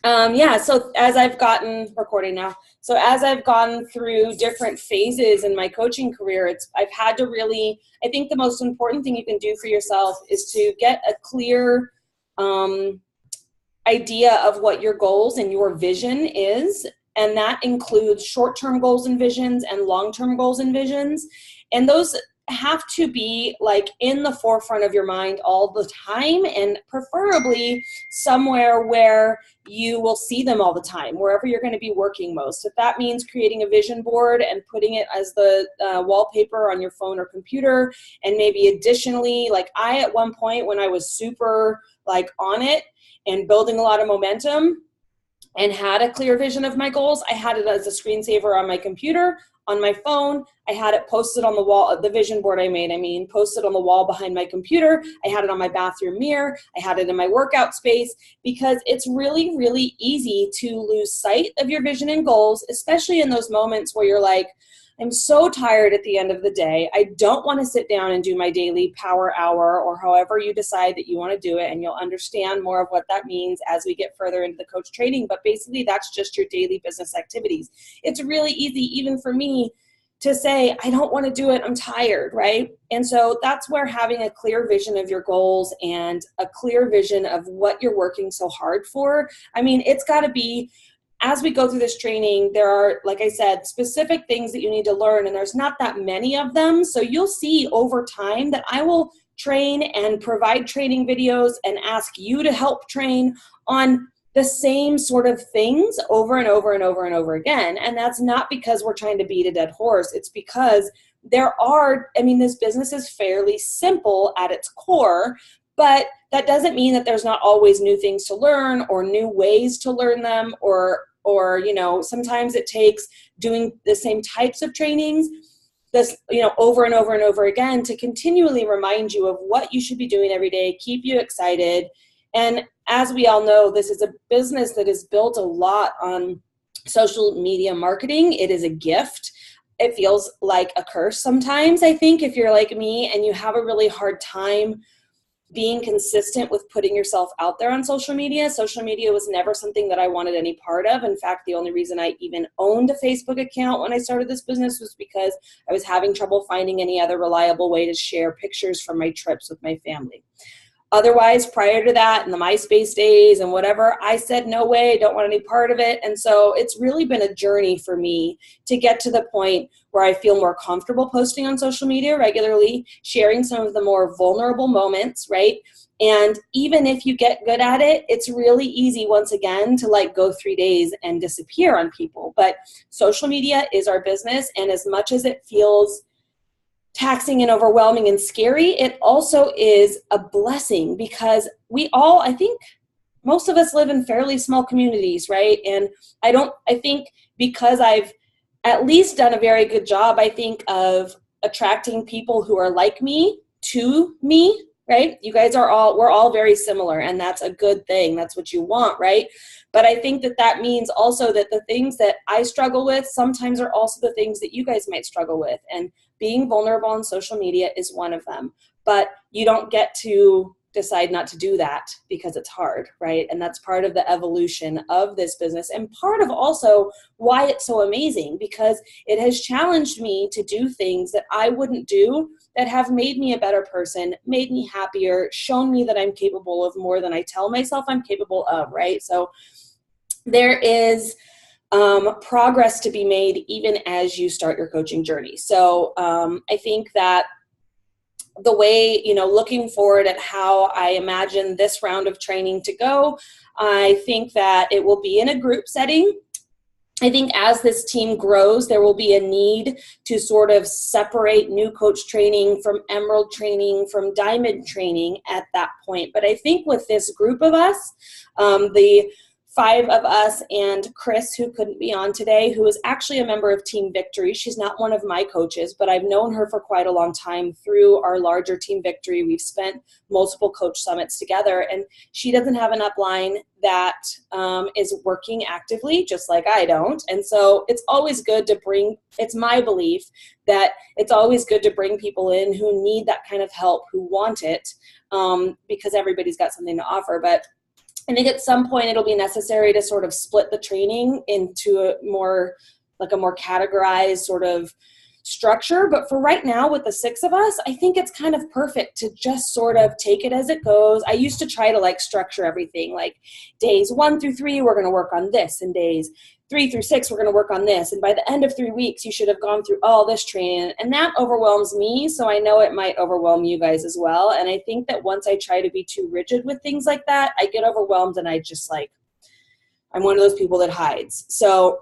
Yeah, so as I've gotten recording now, so as I've gone through different phases in my coaching career, I've had to really, I think the most important thing you can do for yourself is to get a clear idea of what your goals and your vision is. And that includes short-term goals and visions and long-term goals and visions. And those have to be like in the forefront of your mind all the time, and preferably somewhere where you will see them all the time, wherever you're going to be working most. If that means creating a vision board and putting it as the wallpaper on your phone or computer, and maybe additionally, like I at one point when I was super like on it and building a lot of momentum and had a clear vision of my goals, I had it as a screensaver on my computer, on my phone. I had it posted on the wall, the vision board I made, posted on the wall behind my computer. I had it on my bathroom mirror. I had it in my workout space, because it's really, really easy to lose sight of your vision and goals, especially in those moments where you're like, I'm so tired at the end of the day. I don't want to sit down and do my daily power hour, or however you decide that you want to do it. And you'll understand more of what that means as we get further into the coach training. But basically, that's just your daily business activities. It's really easy, even for me, to say, I don't want to do it. I'm tired, right? And so that's where having a clear vision of your goals and a clear vision of what you're working so hard for. I mean, it's got to be, as we go through this training, there are, like I said, specific things that you need to learn, and there's not that many of them. So you'll see over time that I will train and provide training videos and ask you to help train on the same sort of things over and over and over and over again. And that's not because we're trying to beat a dead horse. It's because this business is fairly simple at its core, but that doesn't mean that there's not always new things to learn or new ways to learn them, or sometimes it takes doing the same types of trainings over and over and over again to continually remind you of what you should be doing every day, keep you excited. And as we all know, this is a business that is built a lot on social media marketing. It is a gift. It feels like a curse sometimes, I think, if you're like me and you have a really hard time being consistent with putting yourself out there on social media. Social media was never something that I wanted any part of. In fact, the only reason I even owned a Facebook account when I started this business was because I was having trouble finding any other reliable way to share pictures from my trips with my family. Otherwise, prior to that, in the MySpace days and whatever, I said, no way, don't want any part of it. And so it's really been a journey for me to get to the point where I feel more comfortable posting on social media regularly, sharing some of the more vulnerable moments, right? And even if you get good at it, it's really easy, once again, to go 3 days and disappear on people. But social media is our business, and as much as it feels taxing and overwhelming and scary, it also is a blessing, because I think most of us live in fairly small communities, right? And I think because I've at least done a very good job, I think, of attracting people who are like me to me, right? You guys we're all very similar, and that's a good thing. That's what you want, right? But I think that means also that the things that I struggle with sometimes are also the things that you guys might struggle with. And being vulnerable on social media is one of them. But you don't get to decide not to do that because it's hard, right? And that's part of the evolution of this business, and part of also why it's so amazing, because it has challenged me to do things that I wouldn't do, that have made me a better person, made me happier, shown me that I'm capable of more than I tell myself I'm capable of, right? So there is progress to be made even as you start your coaching journey. So I think that the way, looking forward at how I imagine this round of training to go, I think that it will be in a group setting. I think as this team grows, there will be a need to sort of separate new coach training from emerald training, from diamond training at that point. But I think with this group of us, the 5 of us and Chris, who couldn't be on today, who is actually a member of Team Victory. She's not one of my coaches, but I've known her for quite a long time through our larger Team Victory. We've spent multiple coach summits together, and she doesn't have an upline that is working actively, just like I don't. And so it's always good to it's my belief that it's always good to bring people in who need that kind of help, who want it, because everybody's got something to offer. But I think at some point it'll be necessary to sort of split the training into a more categorized sort of structure. But for right now, with the 6 of us, I think it's kind of perfect to just sort of take it as it goes. I used to try to like structure everything, like days 1 through 3, we're going to work on this, and days 3 through 6, we're going to work on this. And by the end of 3 weeks, you should have gone through all this training. And that overwhelms me. So I know it might overwhelm you guys as well. And I think that once I try to be too rigid with things like that, I get overwhelmed, and I just like, I'm one of those people that hides. So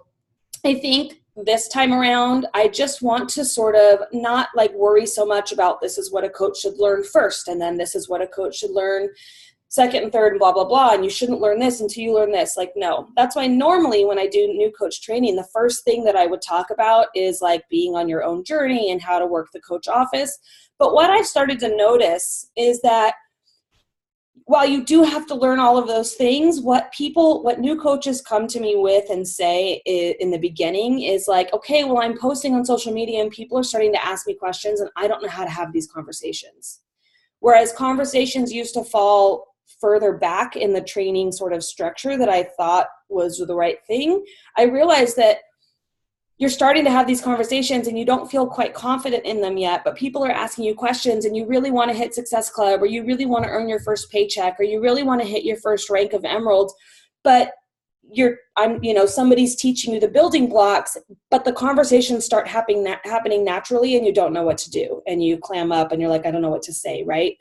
I think this time around, I just want to sort of not like worry so much about this is what a coach should learn first, and then this is what a coach should learn second and third, and blah, blah, blah, and you shouldn't learn this until you learn this. Like, no. That's why normally when I do new coach training, the first thing that I would talk about is like being on your own journey and how to work the coach office. But what I've started to notice is that while you do have to learn all of those things, what new coaches come to me with and say in the beginning is like, okay, well, I'm posting on social media and people are starting to ask me questions and I don't know how to have these conversations. Whereas conversations used to fall further back in the training sort of structure that I thought was the right thing, I realized that you're starting to have these conversations and you don't feel quite confident in them yet, but people are asking you questions and you really want to hit Success Club, or you really want to earn your first paycheck, or you really want to hit your first rank of Emerald, but somebody's teaching you the building blocks, but the conversations start happening naturally and you don't know what to do and you clam up and you're like, I don't know what to say, right?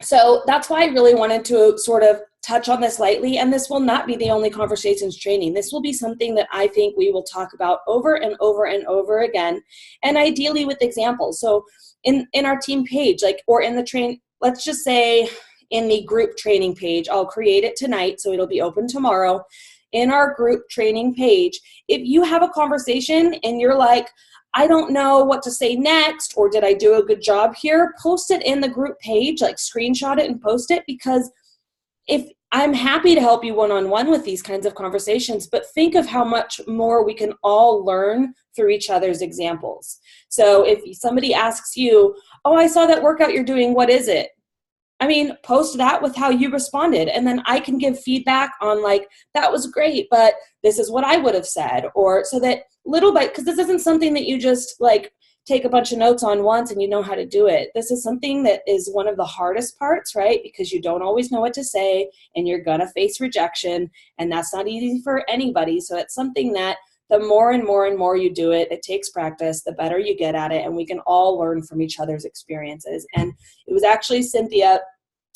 So that's why I really wanted to sort of touch on this lightly, and this will not be the only conversations training. This will be something that I think we will talk about over and over and over again, and ideally with examples. So in our team page, like, or in the let's just say in the group training page, I'll create it tonight, so it'll be open tomorrow. In our group training page, if you have a conversation and you're like, I don't know what to say next, or did I do a good job here, post it in the group page, like screenshot it and post it, because if I'm happy to help you one-on-one with these kinds of conversations, but think of how much more we can all learn through each other's examples. So if somebody asks you, oh, I saw that workout you're doing, what is it? I mean, post that with how you responded, and then I can give feedback on like, that was great, but this is what I would have said, or so that little bit, because this isn't something that you just like take a bunch of notes on once and you know how to do it. This is something that is one of the hardest parts, right? Because you don't always know what to say and you're gonna face rejection, and that's not easy for anybody. So it's something that the more and more and more you do it, it takes practice, the better you get at it, and we can all learn from each other's experiences. And it was actually Cynthia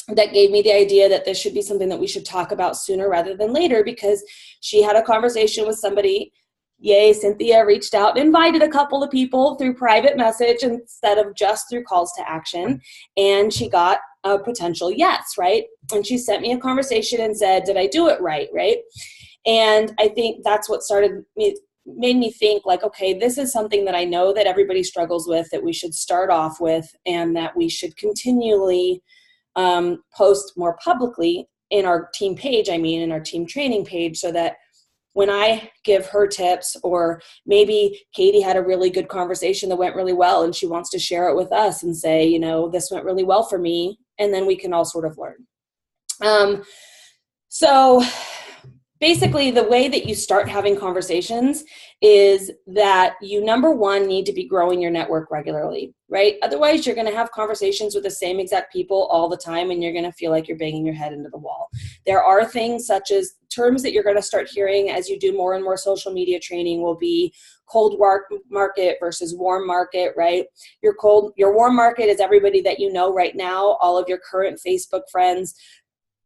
that gave me the idea that this should be something that we should talk about sooner rather than later, because she had a conversation with somebody. Yay, Cynthia reached out and invited a couple of people through private message instead of just through calls to action. And she got a potential yes, right? And she sent me a conversation and said, did I do it right, right? And I think that's what made me think like, okay, this is something that I know that everybody struggles with, that we should start off with, and that we should continually post more publicly in our team page, in our team training page, so that when I give her tips, or maybe Katie had a really good conversation that went really well and she wants to share it with us and say, you know, this went really well for me, and then we can all sort of learn. So basically the way that you start having conversations is that you, number one, need to be growing your network regularly, right? Otherwise, you're going to have conversations with the same exact people all the time, and you're going to feel like you're banging your head into the wall. There are things such as terms that you're going to start hearing as you do more and more social media training will be cold market versus warm market, right? Your warm market is everybody that you know right now, all of your current Facebook friends.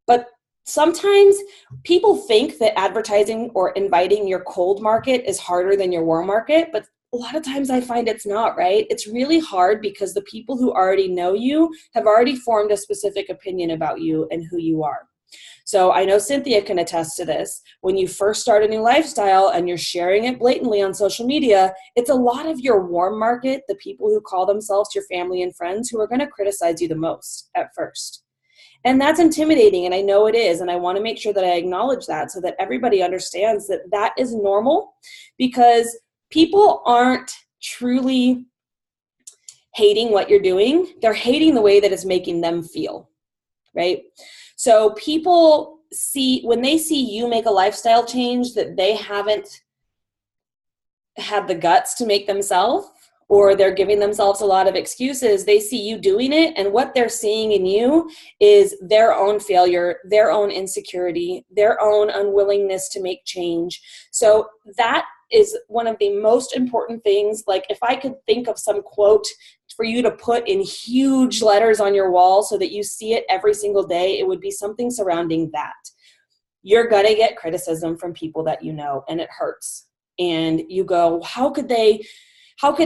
But sometimes people think that advertising or inviting your cold market is harder than your warm market, but a lot of times I find it's not, right? It's really hard because the people who already know you have already formed a specific opinion about you and who you are. So I know Cynthia can attest to this. When you first start a new lifestyle and you're sharing it blatantly on social media, it's a lot of your warm market, the people who call themselves your family and friends, who are going to criticize you the most at first. And that's intimidating, and I know it is, and I want to make sure that I acknowledge that so that everybody understands that that is normal, because people aren't truly hating what you're doing. They're hating the way that it's making them feel, right? So people when they see you make a lifestyle change that they haven't had the guts to make themselves, or they're giving themselves a lot of excuses, they see you doing it, and what they're seeing in you is their own failure, their own insecurity, their own unwillingness to make change. So that is one of the most important things. Like, if I could think of some quote for you to put in huge letters on your wall so that you see it every single day, it would be something surrounding that. You're going to get criticism from people that you know, and it hurts. And you go, how could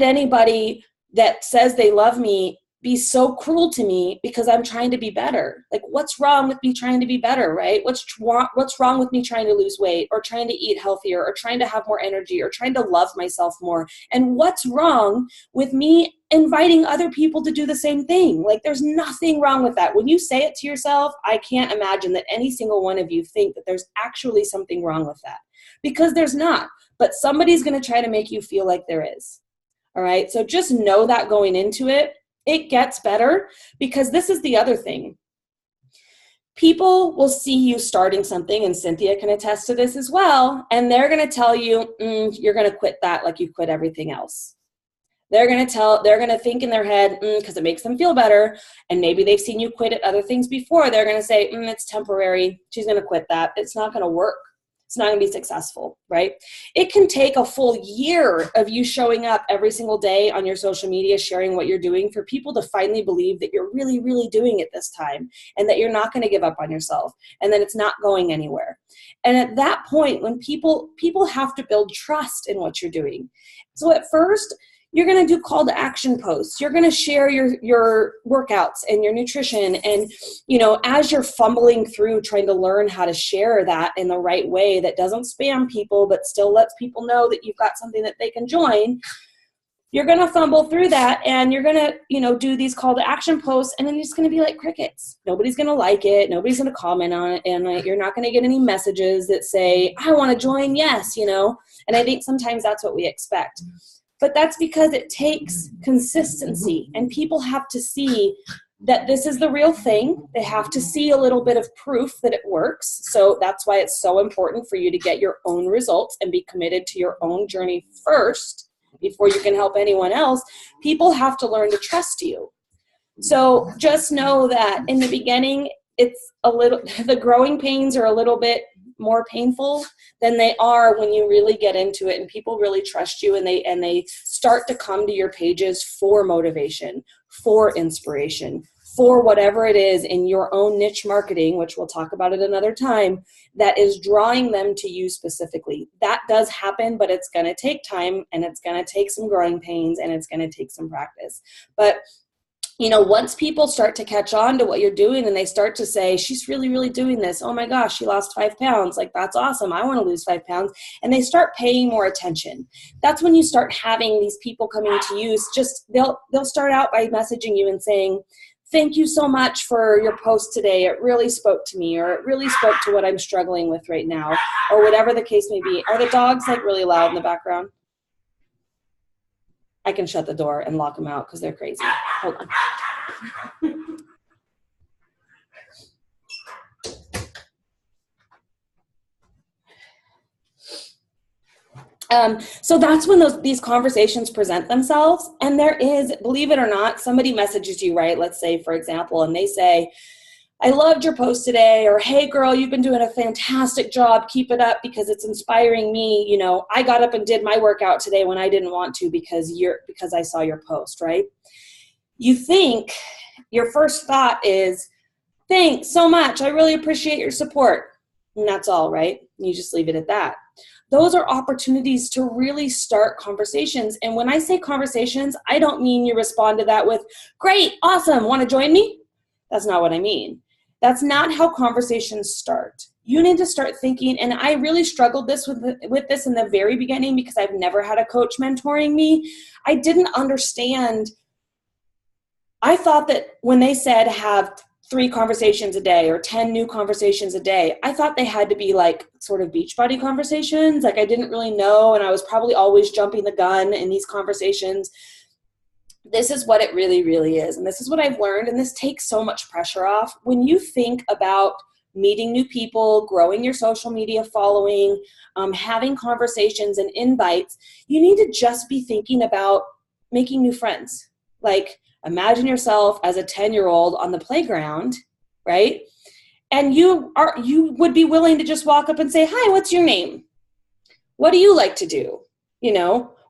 anybody that says they love me be so cruel to me because I'm trying to be better? Like, what's wrong with me trying to be better, right? What's wrong with me trying to lose weight, or trying to eat healthier, or trying to have more energy, or trying to love myself more? And what's wrong with me inviting other people to do the same thing? Like, there's nothing wrong with that. When you say it to yourself, I can't imagine that any single one of you think that there's actually something wrong with that, because there's not. But somebody's going to try to make you feel like there is. All right. So just know that going into it. It gets better, because this is the other thing. People will see you starting something, and Cynthia can attest to this as well, and they're going to tell you, you're going to quit that like you quit everything else. They're going to think in their head, because it makes them feel better, and maybe they've seen you quit at other things before. They're going to say, it's temporary. She's going to quit that. It's not going to work. It's not going to be successful, right? It can take a full year of you showing up every single day on your social media, sharing what you're doing, for people to finally believe that you're really, really doing it this time, and that you're not going to give up on yourself, and that it's not going anywhere. And at that point, when people have to build trust in what you're doing. So at first, you're going to do call to action posts. You're going to share your workouts and your nutrition. And, as you're fumbling through trying to learn how to share that in the right way that doesn't spam people, but still lets people know that you've got something that they can join, you're going to fumble through that, and you're going to, do these call to action posts, and then it's going to be like crickets. Nobody's going to like it. Nobody's going to comment on it. And you're not going to get any messages that say, I want to join. Yes. And I think sometimes that's what we expect. But that's because it takes consistency, and people have to see that this is the real thing. They have to see a little bit of proof that it works. So that's why it's so important for you to get your own results and be committed to your own journey first before you can help anyone else. People have to learn to trust you. So just know that in the beginning, the growing pains are a little bit more painful than they are when you really get into it and people really trust you, and they start to come to your pages for motivation, for inspiration, for whatever it is in your own niche marketing, which we'll talk about at another time, that is drawing them to you specifically. That does happen, but it's going to take time, and it's going to take some growing pains, and it's going to take some practice. But once people start to catch on to what you're doing, and they start to say, she's really, really doing this. Oh my gosh, she lost 5 pounds. Like, that's awesome. I want to lose 5 pounds. And they start paying more attention. That's when you start having these people coming to you. They'll start out by messaging you and saying, thank you so much for your post today. It really spoke to me, or it really spoke to what I'm struggling with right now, or whatever the case may be. Are the dogs really loud in the background? I can shut the door and lock them out because they're crazy. Hold on. So that's when these conversations present themselves. And there is, believe it or not, somebody messages you, right? Let's say, for example, and they say, I loved your post today, or hey girl, you've been doing a fantastic job. Keep it up because it's inspiring me. I got up and did my workout today when I didn't want to because I saw your post, right? You think your first thought is, thanks so much. I really appreciate your support. And that's all, right? You just leave it at that. Those are opportunities to really start conversations. And when I say conversations, I don't mean you respond to that with, great, awesome, want to join me? That's not what I mean. That's not how conversations start. You need to start thinking, and I really struggled with this in the very beginning because I've never had a coach mentoring me. I didn't understand. I thought that when they said have 3 conversations a day or 10 new conversations a day, I thought they had to be like sort of beach buddy conversations. Like, I didn't really know, and I was probably always jumping the gun in these conversations. This is what it really, really is. And this is what I've learned. And this takes so much pressure off. When you think about meeting new people, growing your social media following, having conversations and invites, you need to just be thinking about making new friends. Like, imagine yourself as a 10-year-old on the playground, right? And you would be willing to just walk up and say, "Hi, what's your name? What do you like to do?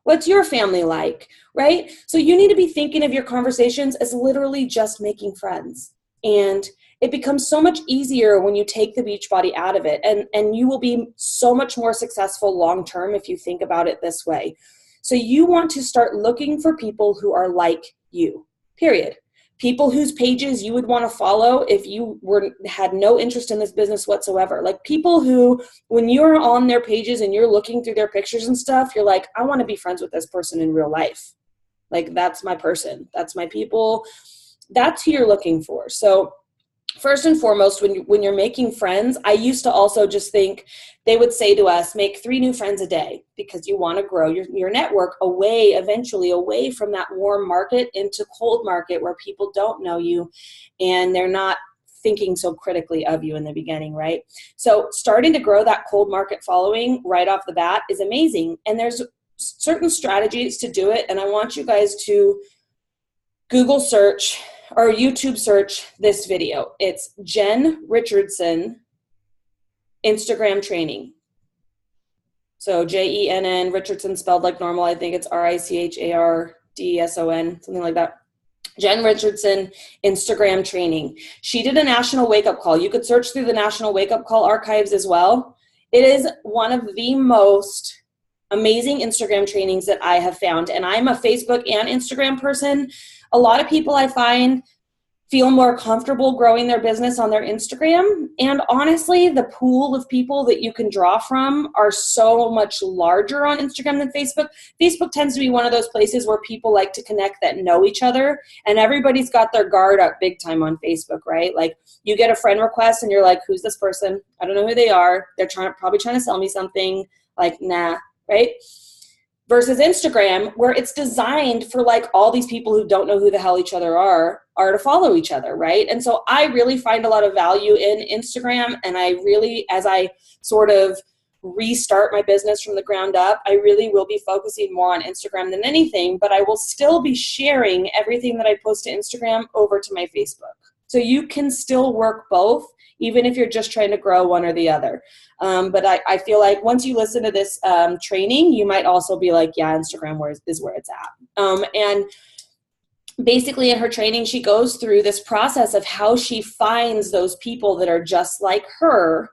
What's your family like?" Right? So you need to be thinking of your conversations as literally just making friends. And it becomes so much easier when you take the Beachbody out of it. And you will be so much more successful long-term if you think about it this way. So you want to start looking for people who are like you, period. People whose pages you would want to follow if you had no interest in this business whatsoever. Like people who, when you're on their pages and you're looking through their pictures and stuff, you're like, I want to be friends with this person in real life. Like, that's my person. That's my people. That's who you're looking for. So first and foremost, when you're making friends, I used to also just think they would say to us, make 3 new friends a day, because you want to grow your network eventually away from that warm market into cold market where people don't know you and they're not thinking so critically of you in the beginning, right? So starting to grow that cold market following right off the bat is amazing. And there's certain strategies to do it. And I want you guys to Google search or YouTube search this video. It's Jen Richardson Instagram training. So Jenn Richardson spelled like normal. I think it's Richardson, something like that. Jen Richardson Instagram training. She did a national wake-up call. You could search through the national wake-up call archives as well. It is one of the most amazing Instagram trainings that I have found. And I'm a Facebook and Instagram person. A lot of people I find feel more comfortable growing their business on their Instagram. And honestly, the pool of people that you can draw from are so much larger on Instagram than Facebook. Facebook tends to be one of those places where people like to connect that know each other, and everybody's got their guard up big time on Facebook, right? Like, you get a friend request and you're like, who's this person? I don't know who they are. They're probably trying to sell me something. Like, nah, right? Versus Instagram, where it's designed for like all these people who don't know who the hell each other are to follow each other, right? And so I really find a lot of value in Instagram, and I really, as I sort of restart my business from the ground up, I really will be focusing more on Instagram than anything, but I will still be sharing everything that I post to Instagram over to my Facebook. So you can still work both, even if you're just trying to grow one or the other. But I feel like once you listen to this training, you might also be like, yeah, Instagram is where it's at. And basically in her training, she goes through this process of how she finds those people that are just like her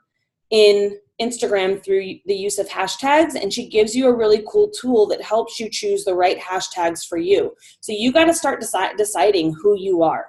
in Instagram through the use of hashtags. And she gives you a really cool tool that helps you choose the right hashtags for you. So you got to start deciding who you are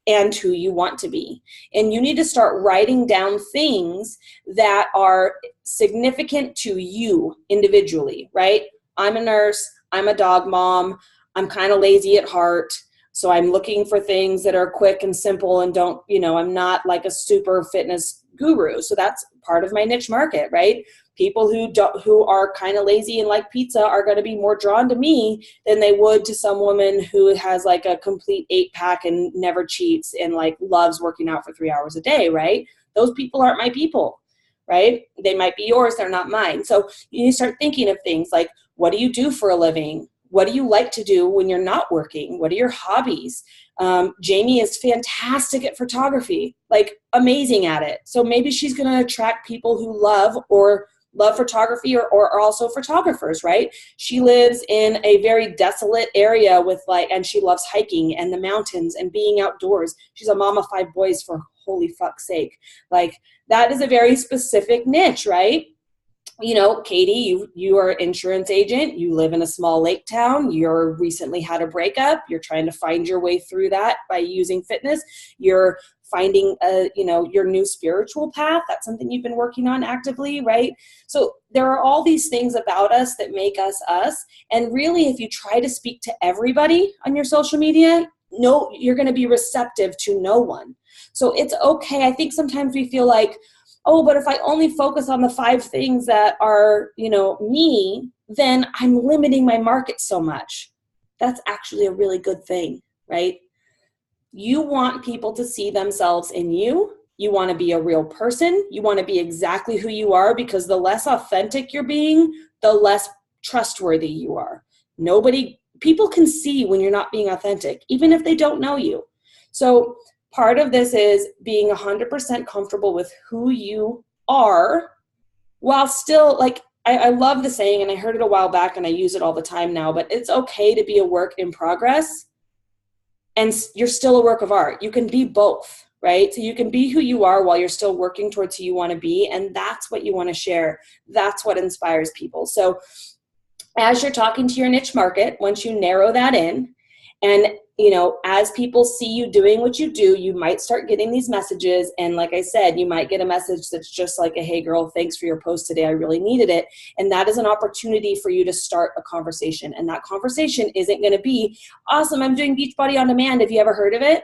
and who you want to be. And you need to start writing down things that are significant to you individually, right? I'm a nurse, I'm a dog mom, I'm kind of lazy at heart, so I'm looking for things that are quick and simple and don't, I'm not like a super fitness guru. So that's part of my niche market, right? People who are kind of lazy and like pizza are going to be more drawn to me than they would to some woman who has like a complete 8-pack and never cheats and like loves working out for 3 hours a day, right? Those people aren't my people, right? They might be yours, they're not mine. So you need to start thinking of things like, what do you do for a living? What do you like to do when you're not working? What are your hobbies? Jamie is fantastic at photography, like amazing at it. So maybe she's going to attract people who love photography or are also photographers, right? She lives in a very desolate area and she loves hiking and the mountains and being outdoors. She's a mom of 5 boys, for holy fuck's sake. Like, that is a very specific niche, right? Katie, you are an insurance agent. You live in a small lake town. You're recently had a breakup. You're trying to find your way through that by using fitness. You're finding your new spiritual path. That's something you've been working on actively, right? So there are all these things about us that make us us. And really, if you try to speak to everybody on your social media, no, you're going to be receptive to no one. So it's okay. I think sometimes we feel like, oh, but if I only focus on the 5 things that are, me, then I'm limiting my market so much. That's actually a really good thing, right? You want people to see themselves in you You want to be a real person. You want to be exactly who you are, because the less authentic you're being, the less trustworthy you are. People can see when you're not being authentic, even if they don't know you. So part of this is being 100% comfortable with who you are, while still, like, I love the saying, and I heard it a while back and I use it all the time now, but it's okay to be a work in progress and you're still a work of art. You can be both, right? So you can be who you are while you're still working towards who you want to be. And that's what you want to share. That's what inspires people. So as you're talking to your niche market, once you narrow that in, and as people see you doing what you do, you might start getting these messages. And like I said, you might get a message that's just like a, hey girl, thanks for your post today. I really needed it. And that is an opportunity for you to start a conversation. And that conversation isn't going to be, awesome, I'm doing Beachbody on Demand. Have you ever heard of it?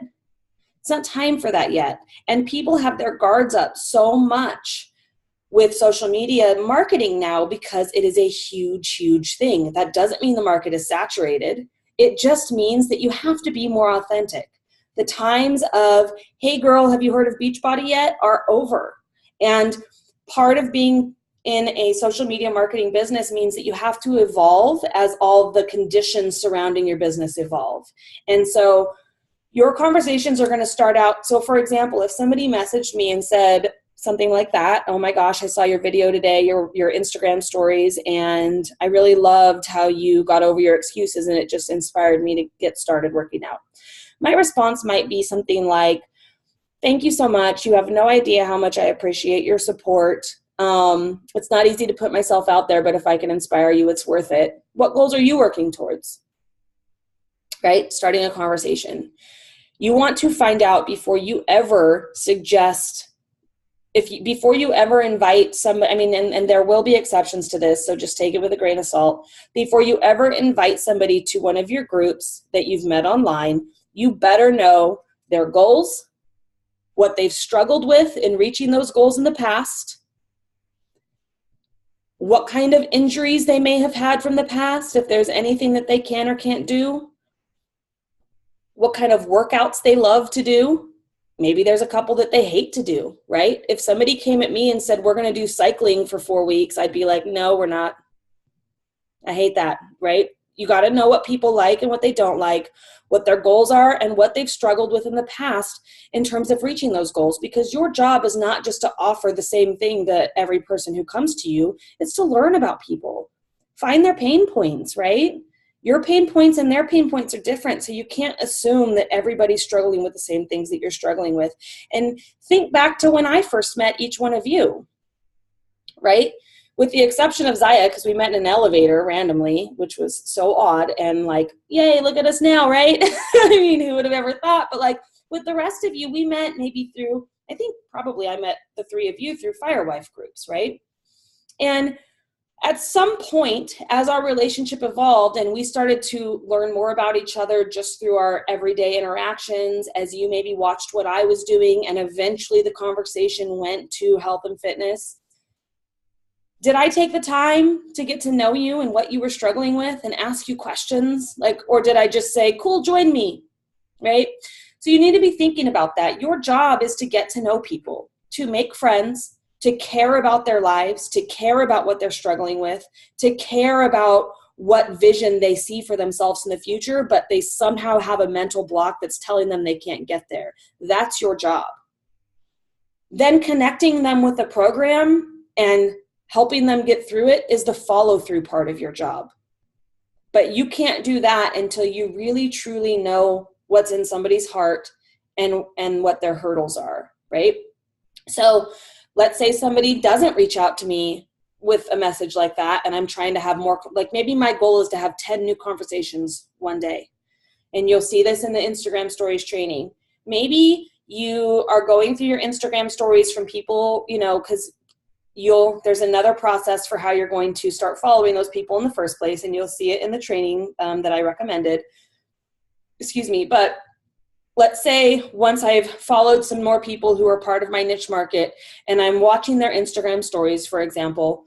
It's not time for that yet. And people have their guards up so much with social media marketing now because it is a huge, huge thing. That doesn't mean the market is saturated. It just means that you have to be more authentic. The times of, hey girl, have you heard of Beachbody yet, are over. And part of being in a social media marketing business means that you have to evolve as all the conditions surrounding your business evolve. And so your conversations are going to start out. So for example, if somebody messaged me and said something like that, oh my gosh, I saw your video today, your Instagram stories, and I really loved how you got over your excuses and it just inspired me to get started working out. My response might be something like, thank you so much. You have no idea how much I appreciate your support. It's not easy to put myself out there, but if I can inspire you, it's worth it. What goals are you working towards? Right? Starting a conversation. You want to find out before you ever suggest, before you ever invite somebody, and there will be exceptions to this, so just take it with a grain of salt. Before you ever invite somebody to one of your groups that you've met online, you better know their goals, what they've struggled with in reaching those goals in the past, what kind of injuries they may have had from the past, if there's anything that they can or can't do, what kind of workouts they love to do. Maybe there's a couple that they hate to do, right? If somebody came at me and said, we're going to do cycling for 4 weeks, I'd be like, no, we're not. I hate that, right? You got to know what people like and what they don't like, what their goals are and what they've struggled with in the past in terms of reaching those goals, because your job is not just to offer the same thing that every person who comes to you, it's to learn about people, find their pain points, right? Your pain points and their pain points are different, so you can't assume that everybody's struggling with the same things that you're struggling with. And think back to when I first met each one of you, right? With the exception of Zaya, because we met in an elevator randomly, which was so odd, and like, yay, look at us now, right? I mean, who would have ever thought? But like with the rest of you, we met maybe through, I think probably I met the three of you through Firewife groups, right? And at some point, as our relationship evolved and we started to learn more about each other just through our everyday interactions, as you maybe watched what I was doing, and eventually the conversation went to health and fitness, did I take the time to get to know you and what you were struggling with and ask you questions? Or did I just say, cool, join me, right? So you need to be thinking about that. Your job is to get to know people, to make friends, to care about their lives, to care about what they're struggling with, to care about what vision they see for themselves in the future, but they somehow have a mental block that's telling them they can't get there. That's your job. Then connecting them with a program and helping them get through it is the follow-through part of your job. But you can't do that until you really, truly know what's in somebody's heart and what their hurdles are, right? So let's say somebody doesn't reach out to me with a message like that, and I'm trying to have more, like maybe my goal is to have 10 new conversations one day. And you'll see this in the Instagram stories training. Maybe you are going through your Instagram stories from people, because there's another process for how you're going to start following those people in the first place, and you'll see it in the training that I recommended. But let's say once I've followed some more people who are part of my niche market and I'm watching their Instagram stories, for example,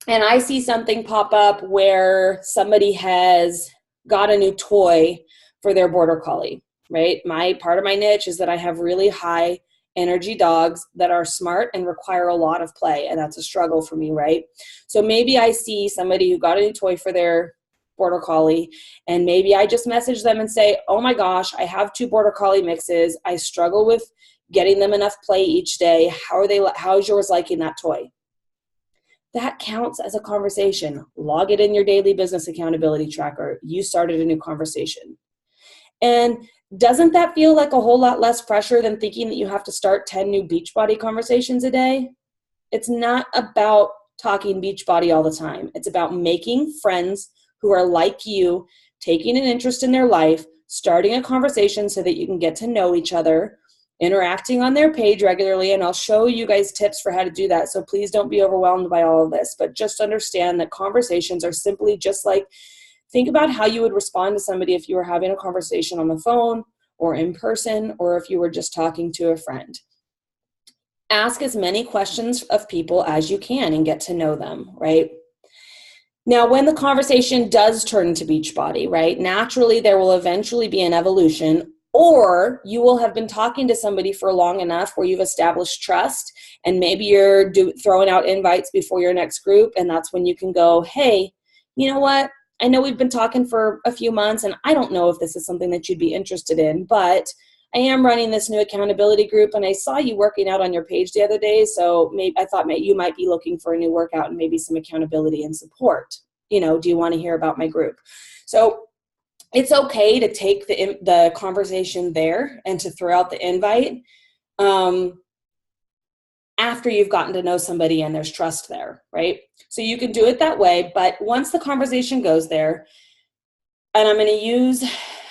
and I see something pop up where somebody has got a new toy for their border collie, right? Part of my niche is that I have really high energy dogs that are smart and require a lot of play. And that's a struggle for me, right? So maybe I see somebody who got a new toy for their border collie, and maybe I just message them and say, oh my gosh, I have 2 border collie mixes. I struggle with getting them enough play each day. How's yours liking that toy? That counts as a conversation. Log it in your daily business accountability tracker. You started a new conversation. And doesn't that feel like a whole lot less pressure than thinking that you have to start 10 new Beachbody conversations a day? It's not about talking Beachbody all the time. It's about making friends who are like you, taking an interest in their life, starting a conversation so that you can get to know each other, interacting on their page regularly, and I'll show you guys tips for how to do that. So please don't be overwhelmed by all of this, but just understand that conversations are simply just like, think about how you would respond to somebody if you were having a conversation on the phone or in person, or if you were just talking to a friend. Ask as many questions of people as you can and get to know them, right? Now, when the conversation does turn into Beachbody, right, naturally there will eventually be an evolution, or you will have been talking to somebody for long enough where you've established trust, and maybe you're throwing out invites before your next group, and that's when you can go, hey, you know what? I know we've been talking for a few months, and I don't know if this is something that you'd be interested in, but I am running this new accountability group, and I saw you working out on your page the other day, so I thought you might be looking for a new workout and maybe some accountability and support. Do you want to hear about my group? So it's okay to take the conversation there and to throw out the invite after you've gotten to know somebody and there's trust there, right? So you can do it that way, but once the conversation goes there, and I'm going to use,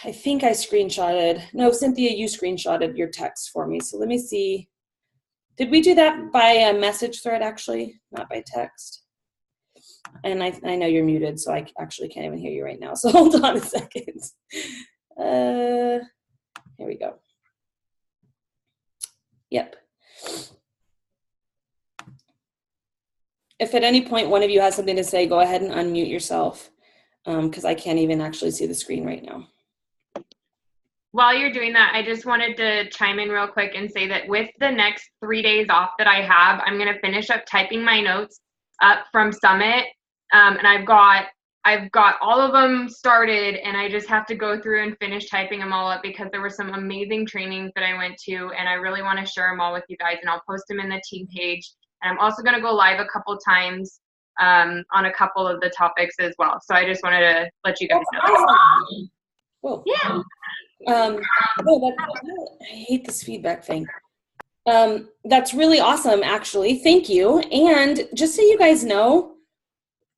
I think I screenshotted, no, Cynthia, you screenshotted your text for me. So let me see. Did we do that by a message thread actually? Not by text. And I know you're muted, so I actually can't even hear you right now. So hold on a second. Here we go. Yep. If at any point one of you has something to say, go ahead and unmute yourself, because I can't even actually see the screen right now. While you're doing that, I just wanted to chime in real quick and say that with the next 3 days off that I have, I'm going to finish up typing my notes up from Summit. And I've got all of them started, and I just have to go through and finish typing them all up because there were some amazing trainings that I went to, and I really want to share them all with you guys, and I'll post them in the team page. And I'm also going to go live a couple times on a couple of the topics as well. So I just wanted to let you guys know. Awesome. Cool. Yeah. I hate this feedback thing. That's really awesome, actually. Thank you. And just so you guys know,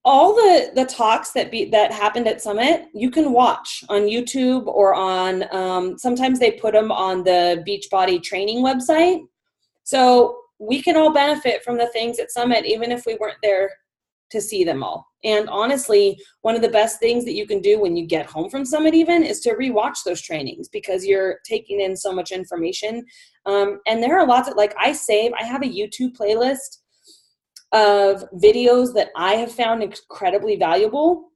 all the talks that happened at Summit, you can watch on YouTube or on, sometimes they put them on the Beachbody training website. So we can all benefit from the things at Summit, even if we weren't there to see them all. And honestly, one of the best things that you can do when you get home from Summit even is to rewatch those trainings, because you're taking in so much information. And there are lots of, like, I have a YouTube playlist of videos that I have found incredibly valuable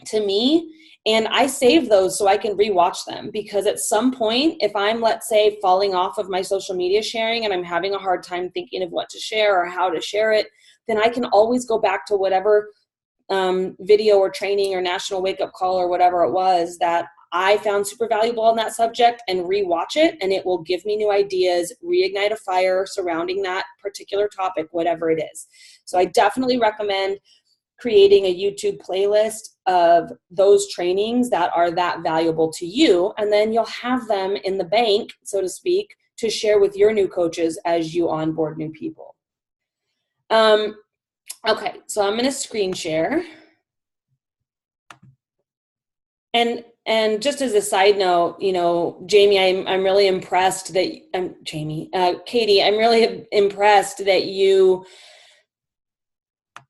to me, and I save those so I can rewatch them, because at some point, if I'm, let's say, falling off of my social media sharing and I'm having a hard time thinking of what to share or how to share it, then I can always go back to whatever video or training or national wake-up call or whatever it was that I found super valuable on that subject and rewatch it, and it will give me new ideas, reignite a fire surrounding that particular topic, whatever it is. So I definitely recommend creating a YouTube playlist of those trainings that are that valuable to you, and then you'll have them in the bank, so to speak, to share with your new coaches as you onboard new people. Okay, so I'm going to screen share. And just as a side note, Jamie, I'm really impressed that Katie, I'm really impressed that you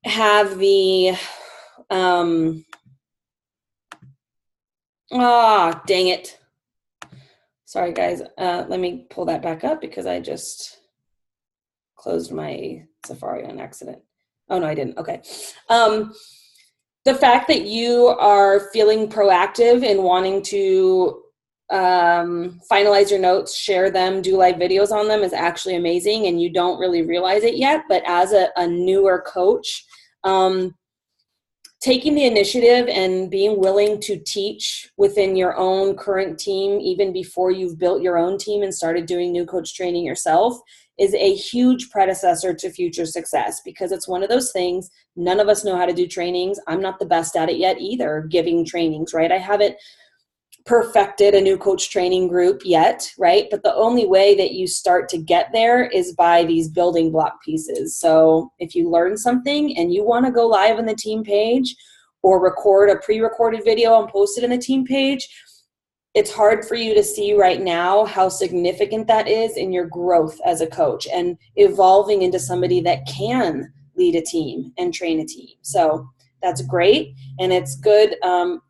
have the dang it. Sorry guys. Let me pull that back up because I just closed my Safari on accident. Oh no, I didn't. Okay. The fact that you are feeling proactive in wanting to finalize your notes, share them, do live videos on them is actually amazing, and you don't really realize it yet. But as a newer coach, taking the initiative and being willing to teach within your own current team, even before you've built your own team and started doing new coach training yourself, is a huge predecessor to future success, because it's one of those things, none of us know how to do trainings. I'm not the best at it yet either, giving trainings, right? I haven't perfected a new coach training group yet, right? But the only way that you start to get there is by these building block pieces. So if you learn something and you want to go live on the team page or record a pre-recorded video and post it in the team page, it's hard for you to see right now how significant that is in your growth as a coach and evolving into somebody that can lead a team and train a team. So that's great. And it's good,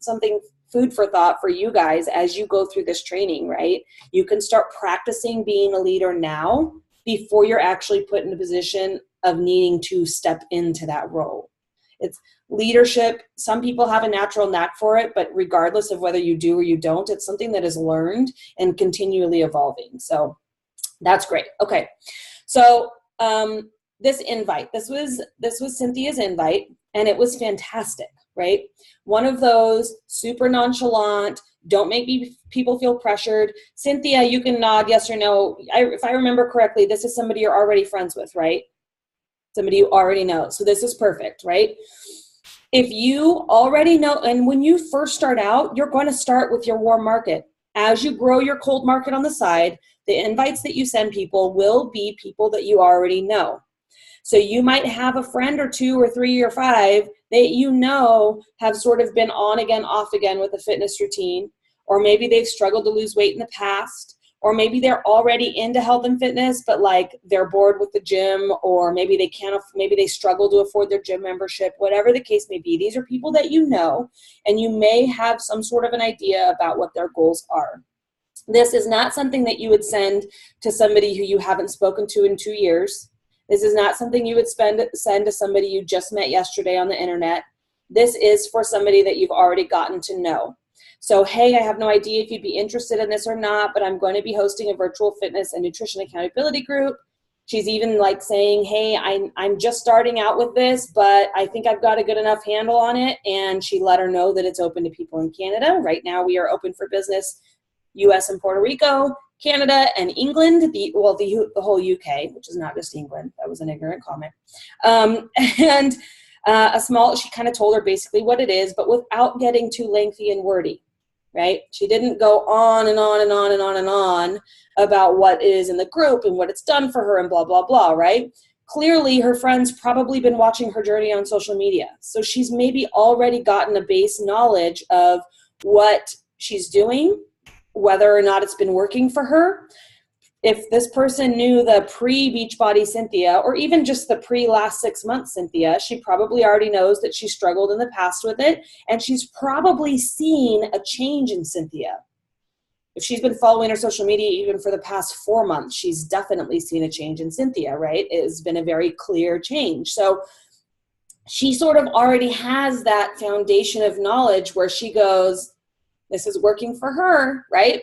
something food for thought for you guys as you go through this training, right? You can start practicing being a leader now before you're actually put in a position of needing to step into that role. It's leadership. Some people have a natural knack for it, but regardless of whether you do or you don't, it's something that is learned and continually evolving. So that's great. Okay. So this invite, this was Cynthia's invite, and it was fantastic, right? One of those super nonchalant, don't make people feel pressured. Cynthia, you can nod yes or no. If I remember correctly, this is somebody you're already friends with, right? Somebody you already know. So this is perfect, right? If you already know, and when you first start out, you're going to start with your warm market. As you grow your cold market on the side, the invites that you send people will be people that you already know. So you might have a friend or two or three or five that you know have sort of been on again, off again with a fitness routine, or maybe they've struggled to lose weight in the past, or maybe they're already into health and fitness, but like they're bored with the gym, or maybe they struggle to afford their gym membership, whatever the case may be. These are people that you know, and you may have some sort of an idea about what their goals are. This is not something that you would send to somebody who you haven't spoken to in 2 years. This is not something you would send to somebody you just met yesterday on the internet. This is for somebody that you've already gotten to know. So, hey, I have no idea if you'd be interested in this or not, but I'm going to be hosting a virtual fitness and nutrition accountability group. She's even like saying, hey, I'm just starting out with this, but I think I've got a good enough handle on it. And she let her know that it's open to people in Canada. Right now we are open for business, US and Puerto Rico, Canada and England, the whole UK, which is not just England. That was an ignorant comment. She kind of told her basically what it is, but without getting too lengthy and wordy, right? She didn't go on and on and on and on and on about what is in the group and what it's done for her and blah, blah, blah, right? Clearly, her friends probably been watching her journey on social media. So she's maybe already gotten a base knowledge of what she's doing, whether or not it's been working for her. If this person knew the pre-Beachbody Cynthia, or even just the pre-last 6 months Cynthia, she probably already knows that she struggled in the past with it, and she's probably seen a change in Cynthia. If she's been following her social media even for the past 4 months, she's definitely seen a change in Cynthia, right? It has been a very clear change. So she sort of already has that foundation of knowledge where she goes, this is working for her, right?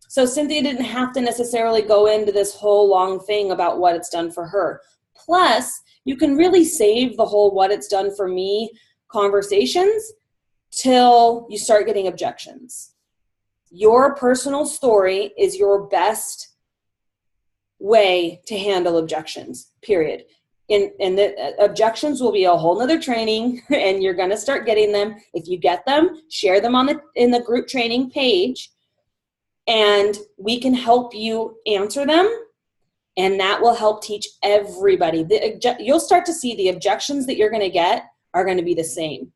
So Cynthia didn't have to necessarily go into this whole long thing about what it's done for her. Plus, you can really save the whole what it's done for me conversations till you start getting objections. Your personal story is your best way to handle objections, period. And the objections will be a whole nother training, and you're going to start getting them. If you get them, share them in the group training page, and we can help you answer them, and that will help teach everybody. You'll start to see the objections that you're going to get are going to be the same.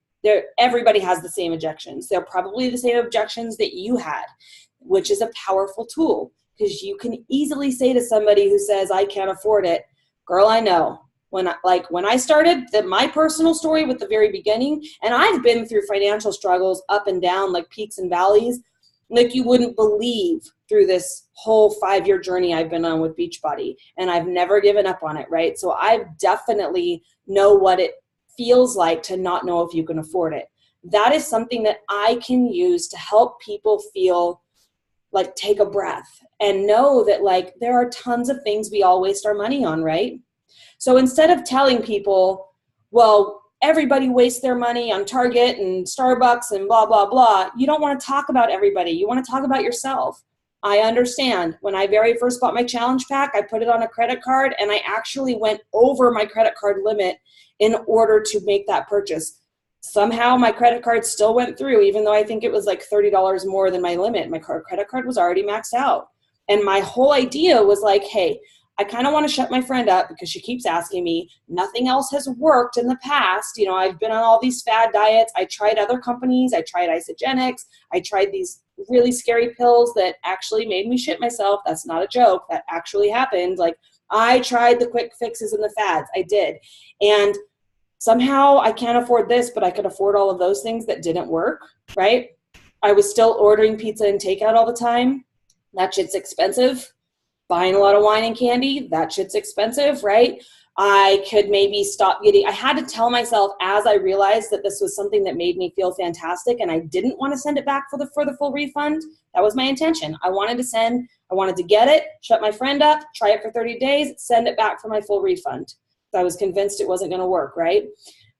Everybody has the same objections. They're probably the same objections that you had, which is a powerful tool, because you can easily say to somebody who says, I can't afford it, girl, I know. When I started, my personal story with the very beginning, and I've been through financial struggles up and down, like peaks and valleys, like you wouldn't believe, through this whole 5-year journey I've been on with Beachbody, and I've never given up on it, right? So I definitely know what it feels like to not know if you can afford it. That is something that I can use to help people feel like take a breath and know that like there are tons of things we all waste our money on, right? So instead of telling people, well, everybody wastes their money on Target and Starbucks and blah, blah, blah, you don't want to talk about everybody. You want to talk about yourself. I understand. When I very first bought my challenge pack, I put it on a credit card and I actually went over my credit card limit in order to make that purchase. Somehow my credit card still went through, even though I think it was like $30 more than my limit. My credit card was already maxed out. And my whole idea was like, hey, I kind of want to shut my friend up because she keeps asking me. Nothing else has worked in the past. You know, I've been on all these fad diets. I tried other companies. I tried isogenics. I tried these really scary pills that actually made me shit myself. That's not a joke. That actually happened. Like, I tried the quick fixes and the fads. I did. And somehow I can't afford this, but I could afford all of those things that didn't work, right? I was still ordering pizza and takeout all the time. That shit's expensive. Buying a lot of wine and candy, that shit's expensive, right? I could maybe stop getting, I had to tell myself as I realized that this was something that made me feel fantastic and I didn't want to send it back for the full refund. That was my intention. I wanted to get it, shut my friend up, try it for 30 days, send it back for my full refund. I was convinced it wasn't going to work, right?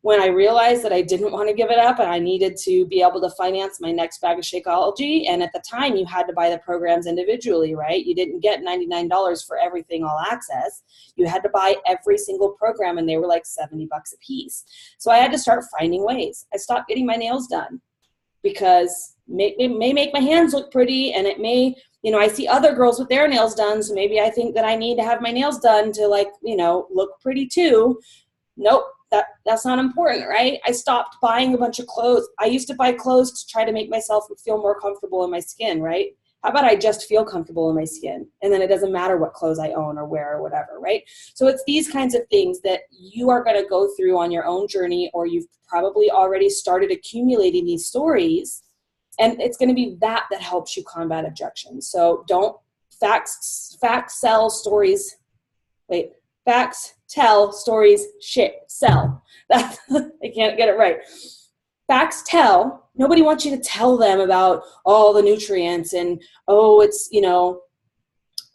When I realized that I didn't want to give it up and I needed to be able to finance my next bag of Shakeology, and at the time you had to buy the programs individually, right? You didn't get $99 for everything all access. You had to buy every single program and they were like $70 a piece. So I had to start finding ways. I stopped getting my nails done because it may make my hands look pretty and it may, you know, I see other girls with their nails done, so maybe I think that I need to have my nails done to like, you know, look pretty too. Nope. That's not important, right? I stopped buying a bunch of clothes. I used to buy clothes to try to make myself feel more comfortable in my skin, right? How about I just feel comfortable in my skin? And then it doesn't matter what clothes I own or wear or whatever, right? So it's these kinds of things that you are going to go through on your own journey, or you've probably already started accumulating these stories. And it's going to be that helps you combat objections. So don't facts sell stories. Wait. Facts tell, stories sell. I can't get it right. Facts tell. Nobody wants you to tell them about all the nutrients and, oh, it's, you know,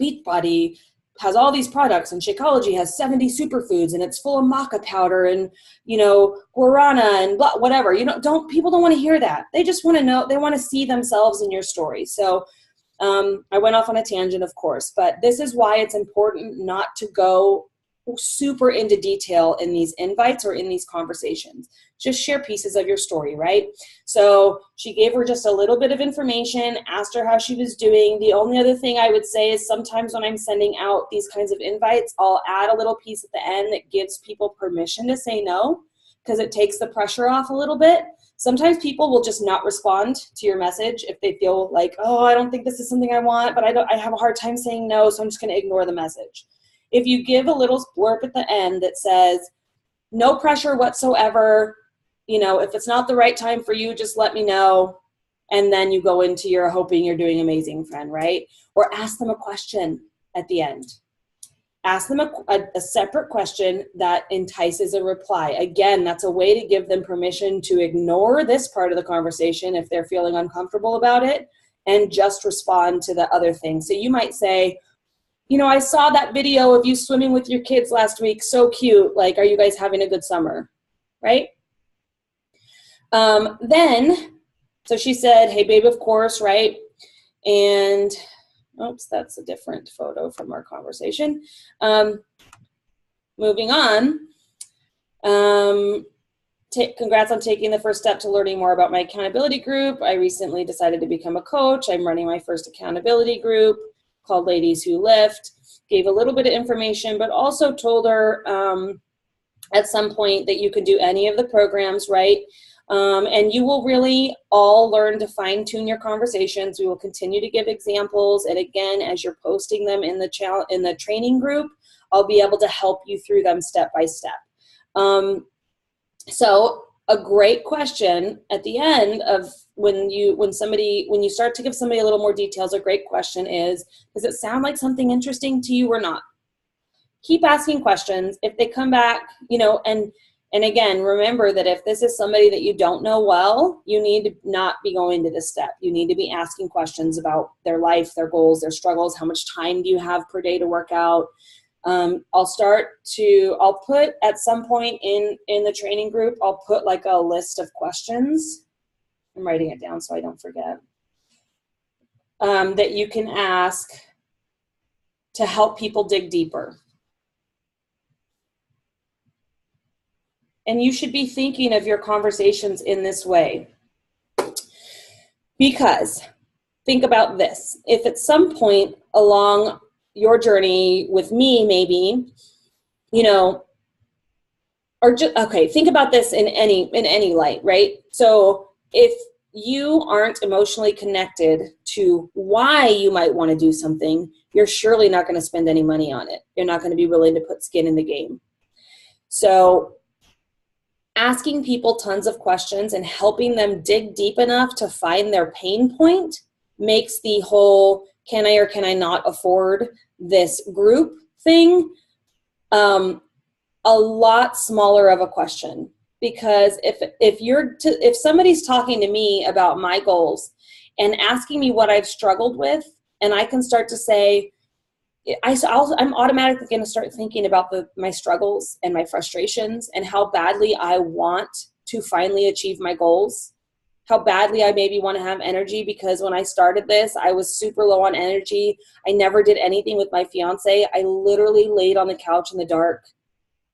Beachbody has all these products and Shakeology has 70 superfoods and it's full of maca powder and, you know, guarana and blah, whatever. You know, people don't want to hear that. They just want to know, they want to see themselves in your story. So I went off on a tangent, of course, but this is why it's important not to go super into detail in these invites or in these conversations. Just share pieces of your story, right? So she gave her just a little bit of information, asked her how she was doing. The only other thing I would say is sometimes when I'm sending out these kinds of invites, I'll add a little piece at the end that gives people permission to say no, because it takes the pressure off a little bit. Sometimes people will just not respond to your message if they feel like, oh, I don't think this is something I want, but I have a hard time saying no, so I'm just going to ignore the message. If you give a little blurb at the end that says, no pressure whatsoever, you know, if it's not the right time for you, just let me know. And then you go into your hoping you're doing amazing friend, right? Or ask them a question at the end. Ask them a separate question that entices a reply. Again, that's a way to give them permission to ignore this part of the conversation if they're feeling uncomfortable about it and just respond to the other thing. So you might say, you know, I saw that video of you swimming with your kids last week. So cute. Like, are you guys having a good summer? Right? So she said, hey, babe, of course, right? And, oops, that's a different photo from our conversation. Moving on. Congrats on taking the first step to learning more about my accountability group. I recently decided to become a coach. I'm running my first accountability group called Ladies Who Lift. Gave a little bit of information, but also told her at some point that you can do any of the programs, right? And you will really all learn to fine tune your conversations. We will continue to give examples. And again, as you're posting them in the training group, I'll be able to help you through them step by step. So a great question at the end of when you start to give somebody a little more details, a great question is, does it sound like something interesting to you or not? Keep asking questions. If they come back, you know, and And again, remember that if this is somebody that you don't know well, you need to not be going to this step. You need to be asking questions about their life, their goals, their struggles. How much time do you have per day to work out? I'll put at some point in the training group, I'll put like a list of questions. I'm writing it down so I don't forget. That you can ask to help people dig deeper. And you should be thinking of your conversations in this way. Because think about this. If at some point along your journey with me, maybe, you know, or just, okay, think about this in any light, right? So if you aren't emotionally connected to why you might want to do something, you're surely not going to spend any money on it. You're not going to be willing to put skin in the game. So asking people tons of questions and helping them dig deep enough to find their pain point makes the whole can I or can I not afford this group thing a lot smaller of a question. Because if somebody's talking to me about my goals and asking me what I've struggled with, and I can start to say, I'm automatically going to start thinking about my struggles and my frustrations and how badly I want to finally achieve my goals, how badly I maybe want to have energy, because when I started this, I was super low on energy. I never did anything with my fiance. I literally laid on the couch in the dark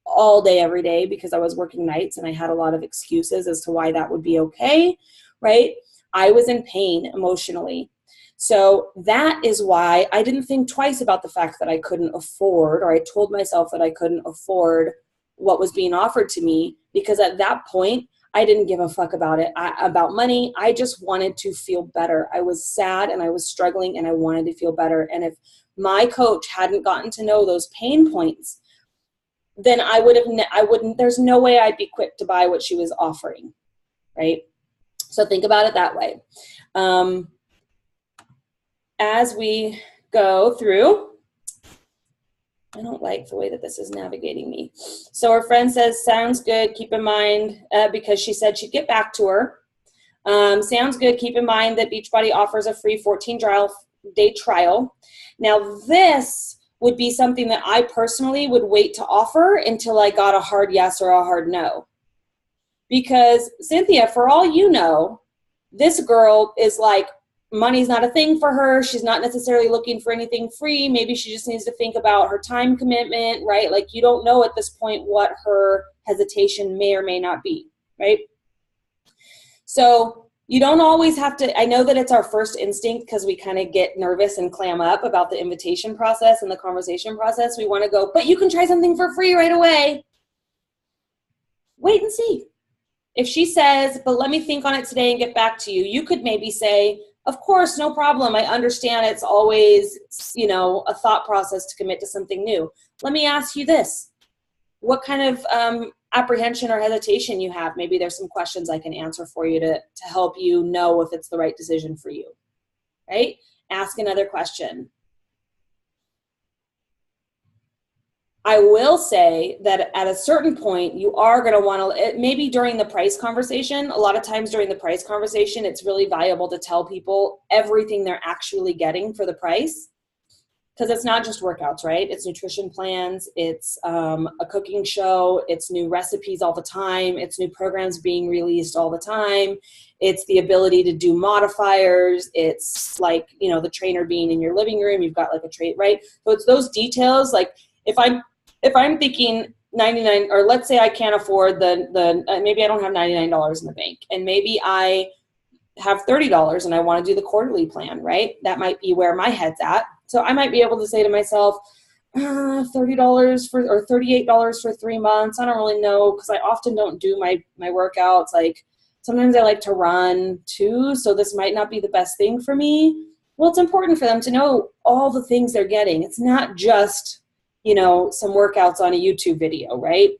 all day, every day, because I was working nights and I had a lot of excuses as to why that would be okay, right? I was in pain emotionally. So that is why I didn't think twice about the fact that I couldn't afford, or I told myself that I couldn't afford what was being offered to me, because at that point, I didn't give a fuck about it, about money. I just wanted to feel better. I was sad and I was struggling and I wanted to feel better. And if my coach hadn't gotten to know those pain points, then I wouldn't, there's no way I'd be quick to buy what she was offering, right? So think about it that way. As we go through, I don't like the way that this is navigating me. So her friend says, sounds good, keep in mind, because she said she'd get back to her. Sounds good, keep in mind that Beachbody offers a free 14-day trial. Now this would be something that I personally would wait to offer until I got a hard yes or a hard no. Because Cynthia, for all you know, this girl is like, money's not a thing for her. She's not necessarily looking for anything free. Maybe she just needs to think about her time commitment, right? Like you don't know at this point what her hesitation may or may not be, right? So you don't always have to, I know that it's our first instinct because we kind of get nervous and clam up about the invitation process and the conversation process. We want to go, but you can try something for free right away. Wait and see. If she says, but let me think on it today and get back to you, you could maybe say, of course, no problem. I understand it's always, you know, a thought process to commit to something new. Let me ask you this. What kind of apprehension or hesitation you have? Maybe there's some questions I can answer for you to help you know if it's the right decision for you, right? Ask another question. I will say that at a certain point, you are going to want to, maybe during the price conversation, a lot of times during the price conversation, it's really valuable to tell people everything they're actually getting for the price. Because it's not just workouts, right? It's nutrition plans, it's a cooking show, it's new recipes all the time, it's new programs being released all the time, it's the ability to do modifiers, it's like, you know, the trainer being in your living room, you've got like a trait, right? So it's those details. Like if I'm thinking 99, or let's say I can't afford maybe I don't have $99 in the bank, and maybe I have $30 and I want to do the quarterly plan, right? That might be where my head's at. So I might be able to say to myself, $30 or $38 for 3 months. I don't really know, because I often don't do my workouts. Like sometimes I like to run too, so this might not be the best thing for me. Well, it's important for them to know all the things they're getting. It's not just, you know, some workouts on a YouTube video, right?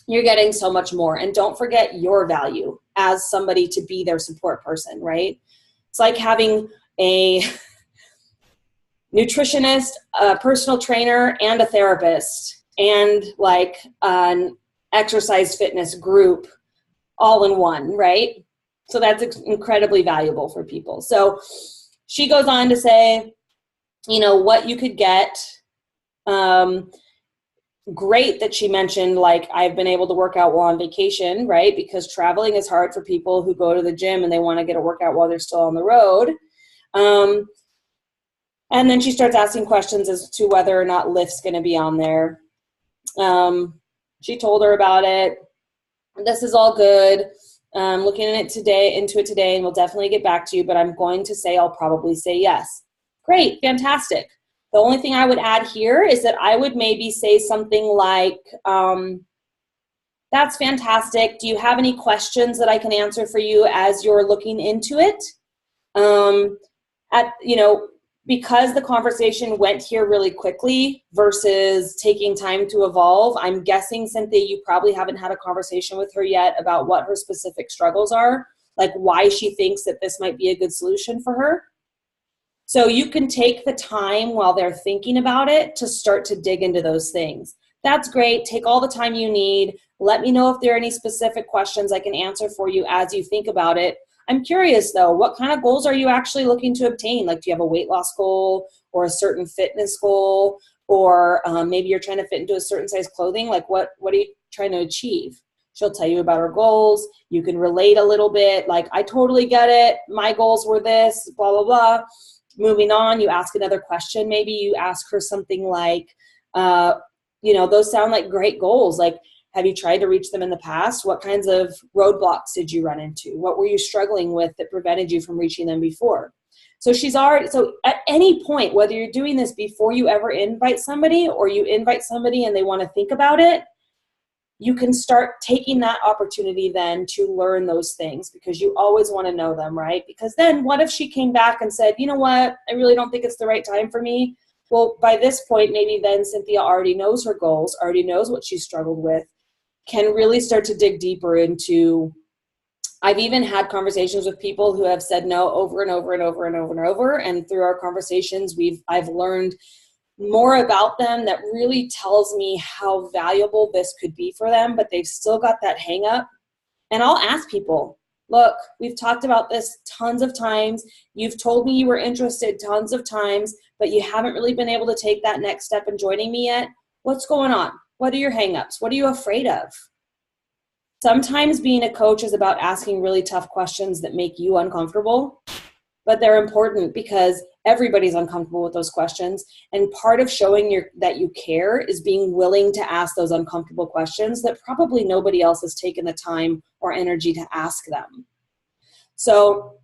You're getting so much more. And don't forget your value as somebody to be their support person, right? It's like having a nutritionist, a personal trainer, and a therapist, and like an exercise fitness group all in one, right? So that's incredibly valuable for people. So she goes on to say, you know, what you could get. Great that she mentioned, like, I've been able to work out while on vacation, right? Because traveling is hard for people who go to the gym and they want to get a workout while they're still on the road. And then she starts asking questions as to whether or not Lyft's going to be on there. She told her about it. This is all good. Looking into it today, and we'll definitely get back to you, but I'm going to say I'll probably say yes. Great, fantastic. The only thing I would add here is that I would maybe say something like, that's fantastic. Do you have any questions that I can answer for you as you're looking into it? Because the conversation went here really quickly versus taking time to evolve, I'm guessing, Cynthia, you probably haven't had a conversation with her yet about what her specific struggles are, like why she thinks that this might be a good solution for her. So you can take the time while they're thinking about it to start to dig into those things. That's great. Take all the time you need. Let me know if there are any specific questions I can answer for you as you think about it. I'm curious, though, what kind of goals are you actually looking to obtain? Like, do you have a weight loss goal or a certain fitness goal? Or maybe you're trying to fit into a certain size clothing? Like, what are you trying to achieve? She'll tell you about her goals. You can relate a little bit. Like, I totally get it. My goals were this, blah, blah, blah. Moving on, you ask another question. Maybe you ask her something like, those sound like great goals. Like, have you tried to reach them in the past? What kinds of roadblocks did you run into? What were you struggling with that prevented you from reaching them before? So at any point, whether you're doing this before you ever invite somebody or you invite somebody and they want to think about it, you can start taking that opportunity then to learn those things, because you always want to know them, right? Because then what if she came back and said, you know what, I really don't think it's the right time for me? Well, by this point, maybe then Cynthia already knows her goals, already knows what she struggled with, can really start to dig deeper into. I've even had conversations with people who have said no over and over and over and over and over. And through our conversations, I've learned more about them that really tells me how valuable this could be for them, but they've still got that hang up. And I'll ask people, look, we've talked about this tons of times. You've told me you were interested tons of times, but you haven't really been able to take that next step in joining me yet. What's going on? What are your hang-ups? What are you afraid of? Sometimes being a coach is about asking really tough questions that make you uncomfortable, but they're important because everybody's uncomfortable with those questions. And part of showing that you care is being willing to ask those uncomfortable questions that probably nobody else has taken the time or energy to ask them. So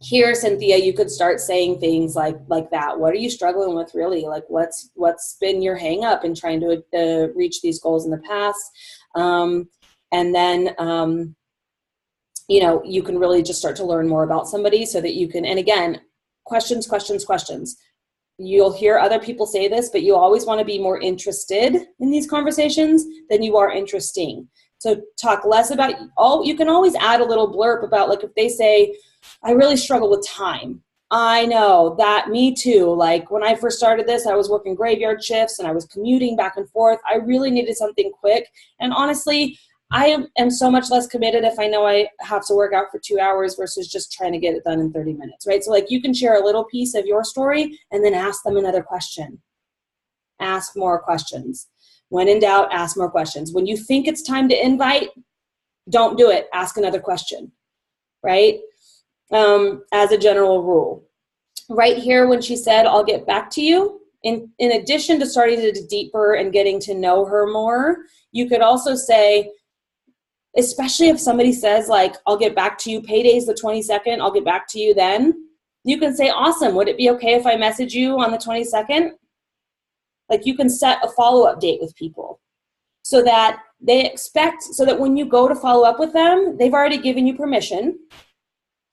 here, Cynthia, you could start saying things like that. What are you struggling with really? Like, what's been your hang up in trying to reach these goals in the past? And then, you can really just start to learn more about somebody so that you can, and again, questions. You'll hear other people say this, but you always want to be more interested in these conversations than you are interesting. So talk less about, you can always add a little blurb about, like, if they say, I really struggle with time. I know that, me too. Like, when I first started this, I was working graveyard shifts and I was commuting back and forth. I really needed something quick. And honestly, I am so much less committed if I know I have to work out for 2 hours versus just trying to get it done in 30 minutes, right? So, like, you can share a little piece of your story and then ask them another question. Ask more questions. When in doubt, ask more questions. When you think it's time to invite, don't do it. Ask another question, right? As a general rule. Right here, when she said, I'll get back to you, in addition to starting to dig deeper and getting to know her more, you could also say, especially if somebody says, like, I'll get back to you, payday's the 22nd, I'll get back to you then, you can say, awesome, would it be okay if I message you on the 22nd? Like, you can set a follow-up date with people so that so that when you go to follow up with them, they've already given you permission.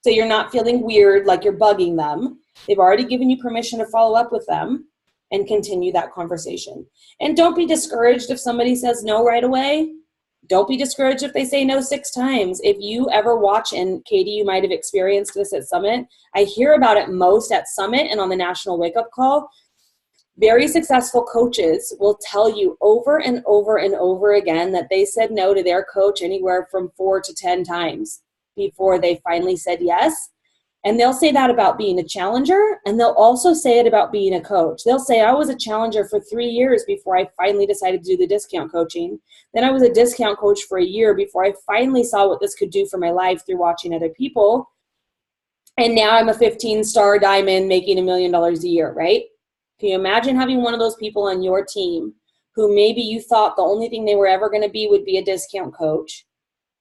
So you're not feeling weird like you're bugging them. They've already given you permission to follow up with them and continue that conversation. And don't be discouraged if somebody says no right away. Don't be discouraged if they say no 6 times. If you ever watch, and Katie, you might have experienced this at Summit, I hear about it most at Summit and on the National Wake Up Call. Very successful coaches will tell you over and over and over again that they said no to their coach anywhere from 4 to 10 times before they finally said yes. And they'll say that about being a challenger, and they'll also say it about being a coach. They'll say, I was a challenger for 3 years before I finally decided to do the discount coaching. Then I was a discount coach for a year before I finally saw what this could do for my life through watching other people. And now I'm a 15-star diamond making $1 million a year, right? Can you imagine having one of those people on your team who maybe you thought the only thing they were ever going to be would be a discount coach?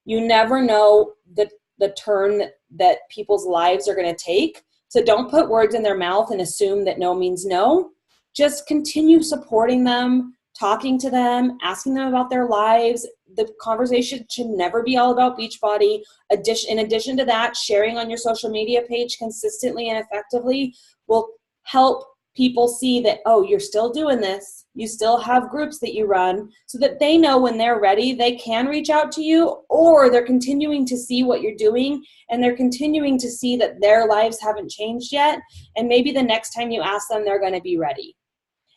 You never know the turn that people's lives are going to take. So don't put words in their mouth and assume that no means no. Just continue supporting them, talking to them, asking them about their lives. The conversation should never be all about Beachbody. In addition to that, sharing on your social media page consistently and effectively will help people see that, oh, you're still doing this. You still have groups that you run, so that they know when they're ready, they can reach out to you, or they're continuing to see what you're doing and they're continuing to see that their lives haven't changed yet. And maybe the next time you ask them, they're going to be ready.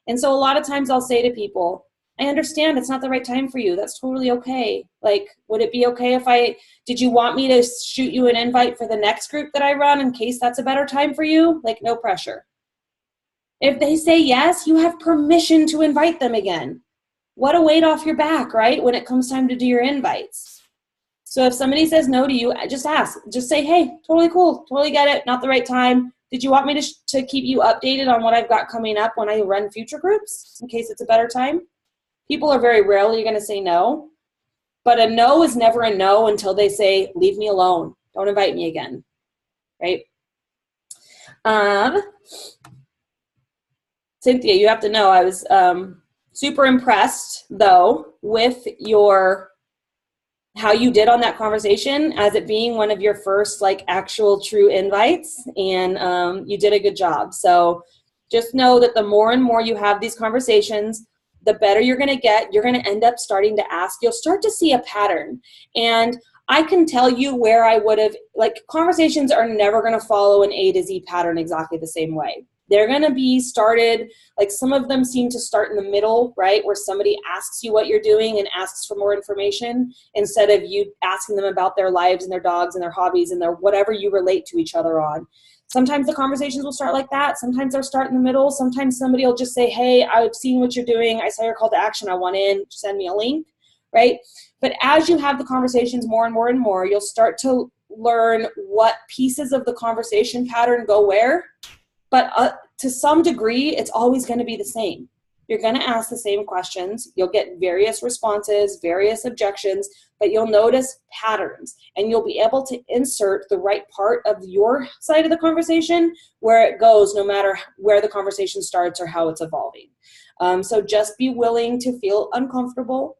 And so a lot of times I'll say to people, I understand it's not the right time for you. That's totally okay. Like, would it be okay if did you want me to shoot you an invite for the next group that I run in case that's a better time for you? Like, no pressure. If they say yes, you have permission to invite them again. What a weight off your back, right? When it comes time to do your invites. So if somebody says no to you, just ask. Just say, hey, totally cool. Totally get it. Not the right time. Did you want me to keep you updated on what I've got coming up when I run future groups in case it's a better time? People are very rarely going to say no. But a no is never a no until they say, leave me alone. Don't invite me again. Right? Cynthia, you have to know I was super impressed, though, with how you did on that conversation as it being one of your first, like, actual true invites, and you did a good job. So just know that the more and more you have these conversations, the better you're going to get. You're going to end up starting to ask. You'll start to see a pattern. And I can tell you where I would have, like, conversations are never going to follow an A to Z pattern exactly the same way. They're going to be started, like, some of them seem to start in the middle, right, where somebody asks you what you're doing and asks for more information instead of you asking them about their lives and their dogs and their hobbies and their whatever you relate to each other on. Sometimes the conversations will start like that. Sometimes they'll start in the middle. Sometimes somebody will just say, hey, I've seen what you're doing. I saw your call to action. I want in. Send me a link, right? But as you have the conversations more and more and more, you'll start to learn what pieces of the conversation pattern go where. But to some degree, it's always going to be the same. You're going to ask the same questions. You'll get various responses, various objections, but you'll notice patterns. And you'll be able to insert the right part of your side of the conversation where it goes, no matter where the conversation starts or how it's evolving. So just be willing to feel uncomfortable.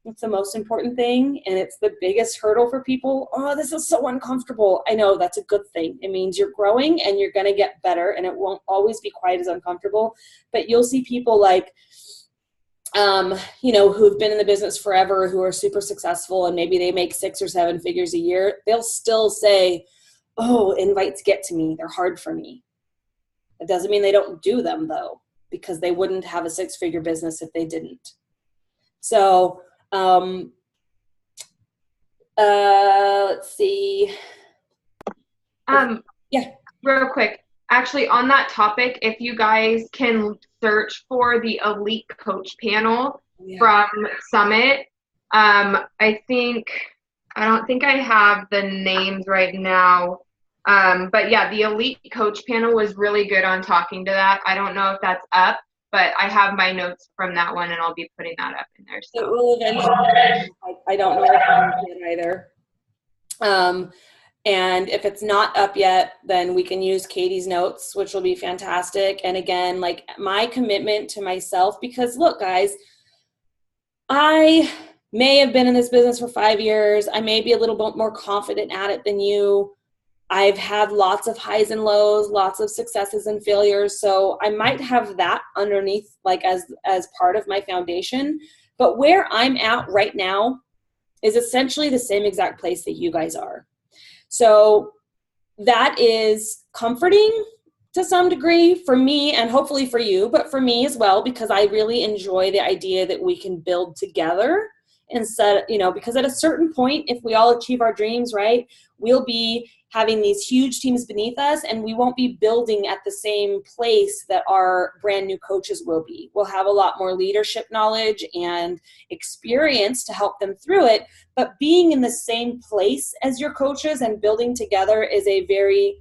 It's the most important thing, and it's the biggest hurdle for people. Oh, this is so uncomfortable. I know, that's a good thing. It means you're growing and you're going to get better, and it won't always be quite as uncomfortable. But you'll see people like, who've been in the business forever, who are super successful, and maybe they make 6 or 7 figures a year. They'll still say, oh, invites get to me. They're hard for me. It doesn't mean they don't do them, though, because they wouldn't have a 6-figure business if they didn't. So, let's see. Yeah. Real quick. Actually, on that topic, if you guys can search for the Elite Coach Panel from Summit, I don't think I have the names right now. But yeah, the Elite Coach Panel was really good on talking to that. I don't know if that's up, but I have my notes from that one, and I'll be putting that up in there. So. It will eventually. I don't know if I'm either. And if it's not up yet, then we can use Katie's notes, which will be fantastic. And again, like, my commitment to myself, because look, guys, I may have been in this business for 5 years. I may be a little bit more confident at it than you. I've had lots of highs and lows, lots of successes and failures. So I might have that underneath, like, as part of my foundation. But where I'm at right now is essentially the same exact place that you guys are. So that is comforting to some degree for me and hopefully for you, but for me as well, because I really enjoy the idea that we can build together instead, because at a certain point, if we all achieve our dreams, right, we'll be having these huge teams beneath us, and we won't be building at the same place that our brand new coaches will be. We'll have a lot more leadership knowledge and experience to help them through it, but being in the same place as your coaches and building together is a very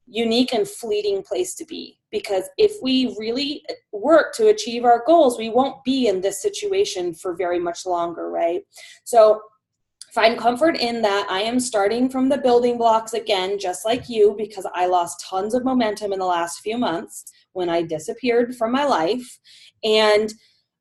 unique and fleeting place to be, because if we really work to achieve our goals, we won't be in this situation for very much longer, right? So find comfort in that I am starting from the building blocks again, just like you, because I lost tons of momentum in the last few months when I disappeared from my life. And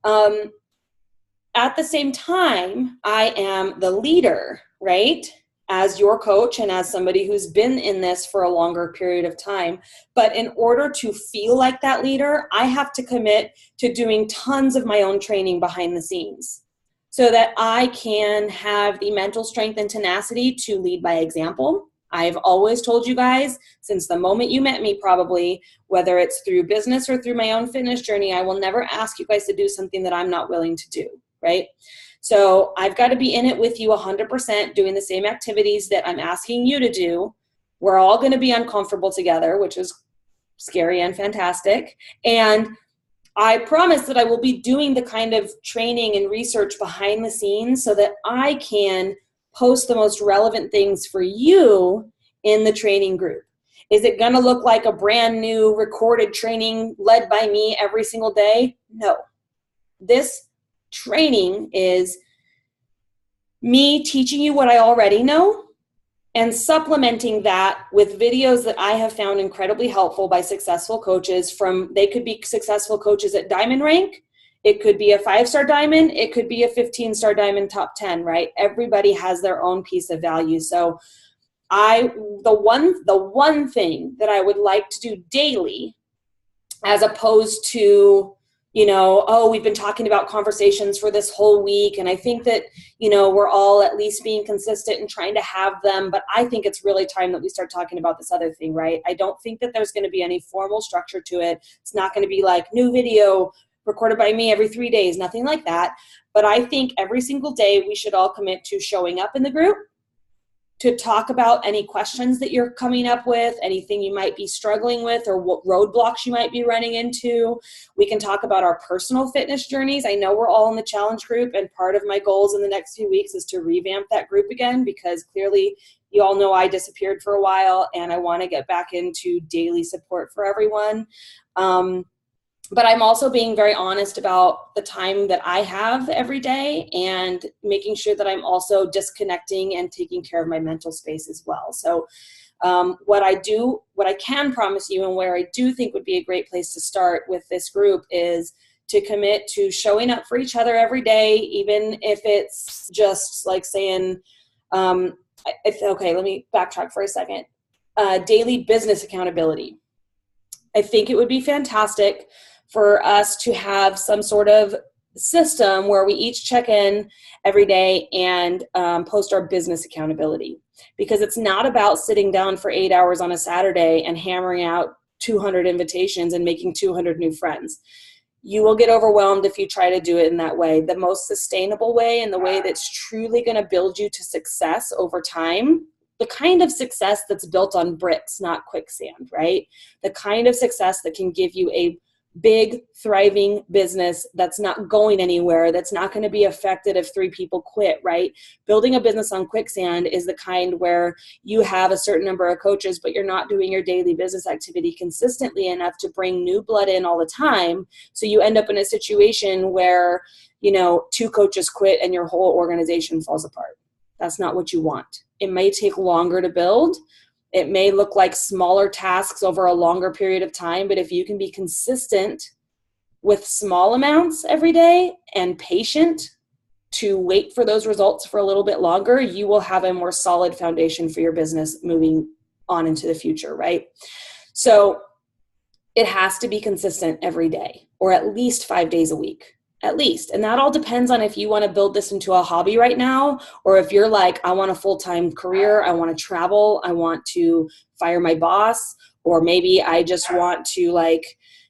at the same time, I am the leader, right? As your coach and as somebody who's been in this for a longer period of time. But in order to feel like that leader, I have to commit to doing tons of my own training behind the scenes so that I can have the mental strength and tenacity to lead by example. I've always told you guys since the moment you met me, probably, whether it's through business or through my own fitness journey, I will never ask you guys to do something that I'm not willing to do, right? So I've got to be in it with you 100%, doing the same activities that I'm asking you to do. We're all going to be uncomfortable together, which is scary and fantastic. And I promise that I will be doing the kind of training and research behind the scenes so that I can post the most relevant things for you in the training group. Is it going to look like a brand new recorded training led by me every single day? No. This training is me teaching you what I already know and supplementing that with videos that I have found incredibly helpful by successful coaches. They could be successful coaches at diamond rank. It could be a 5-star diamond. It could be a 15-star diamond top 10, right? Everybody has their own piece of value. So the one thing that I would like to do daily, as opposed to, we've been talking about conversations for this whole week, and I think that, we're all at least being consistent and trying to have them, but I think it's really time that we start talking about this other thing, right? I don't think that there's going to be any formal structure to it. It's not going to be like new video recorded by me every 3 days, nothing like that. But I think every single day we should all commit to showing up in the group, to talk about any questions that you're coming up with, anything you might be struggling with, or what roadblocks you might be running into. We can talk about our personal fitness journeys. I know we're all in the challenge group, and part of my goals in the next few weeks is to revamp that group again, because clearly you all know I disappeared for a while, and I want to get back into daily support for everyone. But I'm also being very honest about the time that I have every day and making sure that I'm also disconnecting and taking care of my mental space as well. So what I can promise you, and where I do think would be a great place to start with this group, is to commit to showing up for each other every day, even if it's just like saying, okay, let me backtrack for a second. Daily business accountability. I think it would be fantastic for us to have some sort of system where we each check in every day and post our business accountability. Because it's not about sitting down for 8 hours on a Saturday and hammering out 200 invitations and making 200 new friends. You will get overwhelmed if you try to do it in that way. The most sustainable way, and the way that's truly going to build you to success over time, the kind of success that's built on bricks, not quicksand, right? The kind of success that can give you a big, thriving business that's not going anywhere, that's not going to be affected if 3 people quit, right? Building a business on quicksand is the kind where you have a certain number of coaches, but you're not doing your daily business activity consistently enough to bring new blood in all the time. So you end up in a situation where, 2 coaches quit and your whole organization falls apart. That's not what you want. It may take longer to build. It may look like smaller tasks over a longer period of time, but if you can be consistent with small amounts every day and patient to wait for those results for a little bit longer, you will have a more solid foundation for your business moving on into the future, right? So it has to be consistent every day, or at least 5 days a week. At least. And that all depends on if you want to build this into a hobby right now, or if you're like, I want a full-time career, I want to travel, I want to fire my boss, or maybe I just want to like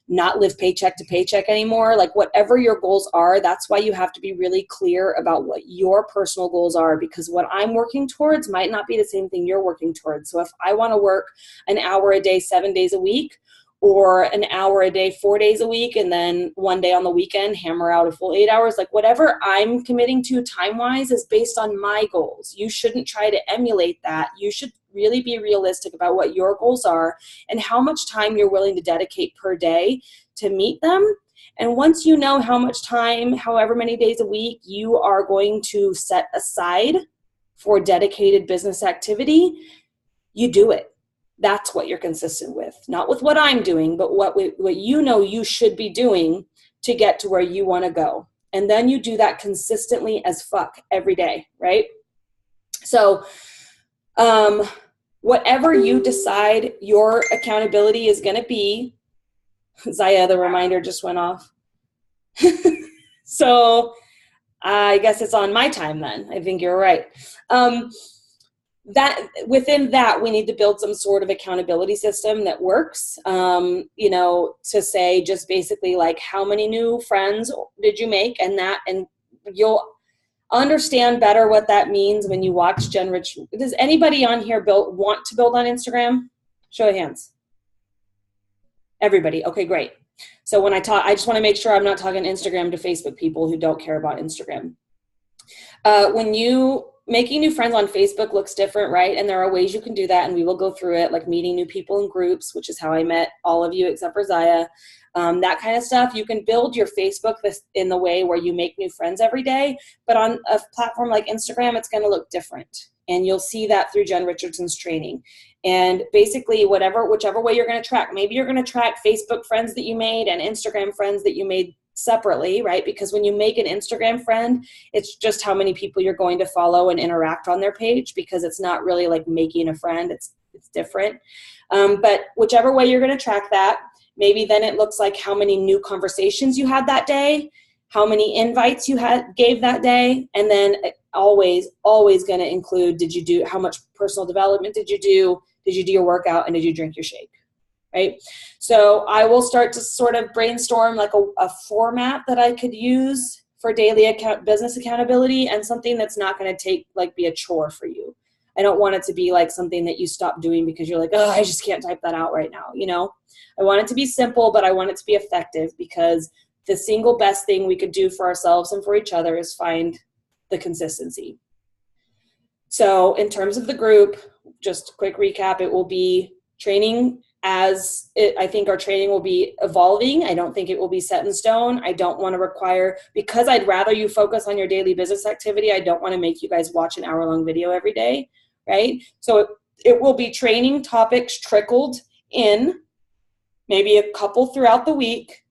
not live paycheck to paycheck anymore. Like whatever your goals are, that's why you have to be really clear about what your personal goals are, because what I'm working towards might not be the same thing you're working towards. So if I want to work an hour a day, 7 days a week, or an hour a day, 4 days a week, and then one day on the weekend, hammer out a full 8 hours, like whatever I'm committing to time-wise is based on my goals. You shouldn't try to emulate that. You should really be realistic about what your goals are and how much time you're willing to dedicate per day to meet them. And once you know how much time, however many days a week you are going to set aside for dedicated business activity, you do it. That's what you're consistent with. Not with what I'm doing, but what you know you should be doing to get to where you want to go. And then you do that consistently as fuck every day, right? So, whatever you decide your accountability is going to be, Zaya, the reminder just went off. So I guess it's on my time then. I think you're right. That within that, we need to build some sort of accountability system that works, you know, to say just basically like how many new friends did you make, and you'll understand better what that means when you watch Jen Rich. Does anybody on here want to build on Instagram? Show of hands. Everybody. Okay, great. So when I talk, I just want to make sure I'm not talking Instagram to Facebook people who don't care about Instagram. Making new friends on Facebook looks different, right? And there are ways you can do that, and we will go through it, like meeting new people in groups, which is how I met all of you except for Zaya. That kind of stuff. You can build your Facebook in the way where you make new friends every day, but on a platform like Instagram, it's going to look different. And you'll see that through Jen Richardson's training. And basically, whichever way you're going to track, maybe you're going to track Facebook friends that you made and Instagram friends that you made separately, right? Because when you make an Instagram friend, it's just how many people you're going to follow and interact on their page, because it's not really like making a friend. It's different. But whichever way you're going to track that, maybe then it looks like how many new conversations you had that day, how many invites you gave that day, and then always going to include, how much personal development did you do your workout, and did you drink your shake? Right? So I will start to sort of brainstorm like a format that I could use for daily business accountability, and something that's not going to be a chore for you. I don't want it to be like something that you stop doing because you're like, oh, I just can't type that out right now. You know, I want it to be simple, but I want it to be effective, because the single best thing we could do for ourselves and for each other is find the consistency. So in terms of the group, just a quick recap, it will be training I think our training will be evolving. I don't think it will be set in stone. I don't want to require, because I'd rather you focus on your daily business activity, I don't want to make you guys watch an hour-long video every day, right? So it will be training topics trickled in, maybe a couple throughout the week,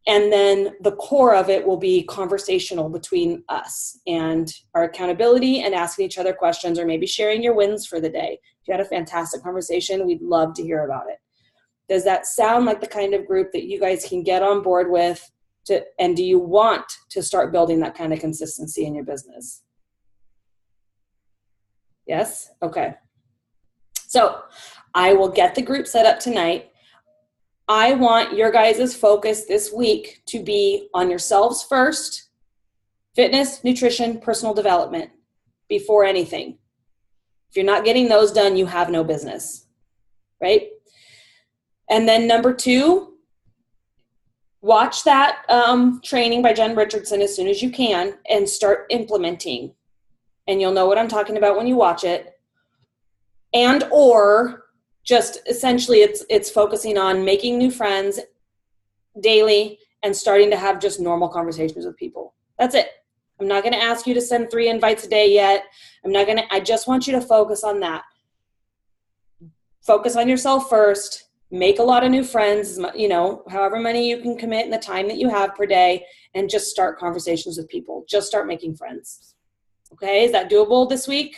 and then the core of it will be conversational between us and our accountability and asking each other questions, or maybe sharing your wins for the day. If you had a fantastic conversation, we'd love to hear about it. Does that sound like the kind of group that you guys can get on board with? And do you want to start building that kind of consistency in your business? Yes? Okay. So I will get the group set up tonight. I want your guys' focus this week to be on yourselves first, fitness, nutrition, personal development, before anything. If you're not getting those done, you have no business, right? And then number 2, watch that training by Jen Richardson as soon as you can and start implementing. And you'll know what I'm talking about when you watch it. And or just essentially it's focusing on making new friends daily and starting to have just normal conversations with people. That's it. I'm not going to ask you to send 3 invites a day yet. I just want you to focus on that. Focus on yourself first. Make a lot of new friends, you know, however many you can commit in the time that you have per day, and just start conversations with people. Just start making friends. Okay, is that doable this week?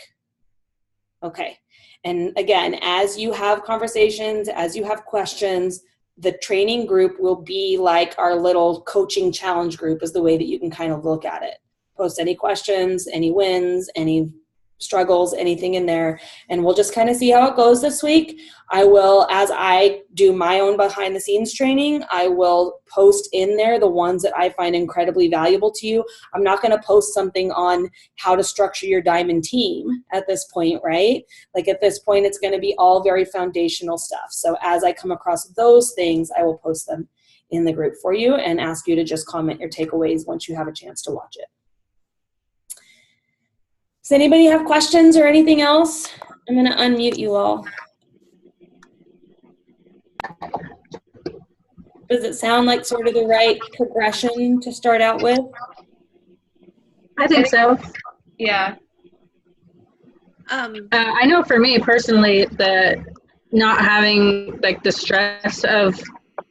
Okay. And again, as you have conversations, as you have questions, the training group will be like our little coaching challenge group, is the way that you can kind of look at it. Post any questions, any wins, any struggles, anything in there, and we'll just kind of see how it goes this week. I will, as I do my own behind the scenes training, I will post in there the ones that I find incredibly valuable to you. I'm not going to post something on how to structure your diamond team at this point, right? Like at this point, it's going to be all very foundational stuff. So as I come across those things, I will post them in the group for you and ask you to just comment your takeaways once you have a chance to watch it. Does anybody have questions or anything else? I'm going to unmute you all. Does it sound like sort of the right progression to start out with? I think so. Yeah. I know for me personally that not having like the stress of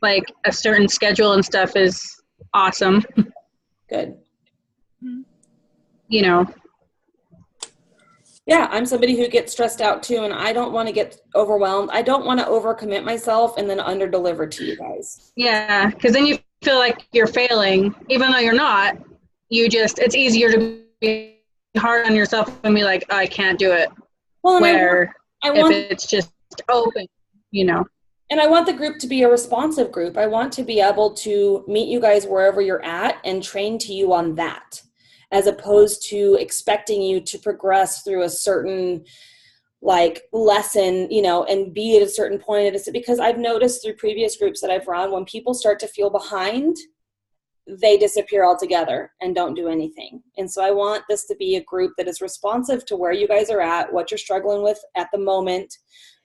like a certain schedule and stuff is awesome. Good. You know. Yeah, I'm somebody who gets stressed out too, and I don't want to get overwhelmed. I don't want to overcommit myself and then under-deliver to you guys. Yeah, because then you feel like you're failing, even though you're not. It's easier to be hard on yourself and be like, oh, I can't do it. Well, and Where if it's just open, you know. And I want the group to be a responsive group. I want to be able to meet you guys wherever you're at and train to you on that, as opposed to expecting you to progress through a certain like lesson, you know, and be at a certain point. Because I've noticed through previous groups that I've run, when people start to feel behind, they disappear altogether and don't do anything. And so I want this to be a group that is responsive to where you guys are at, what you're struggling with at the moment,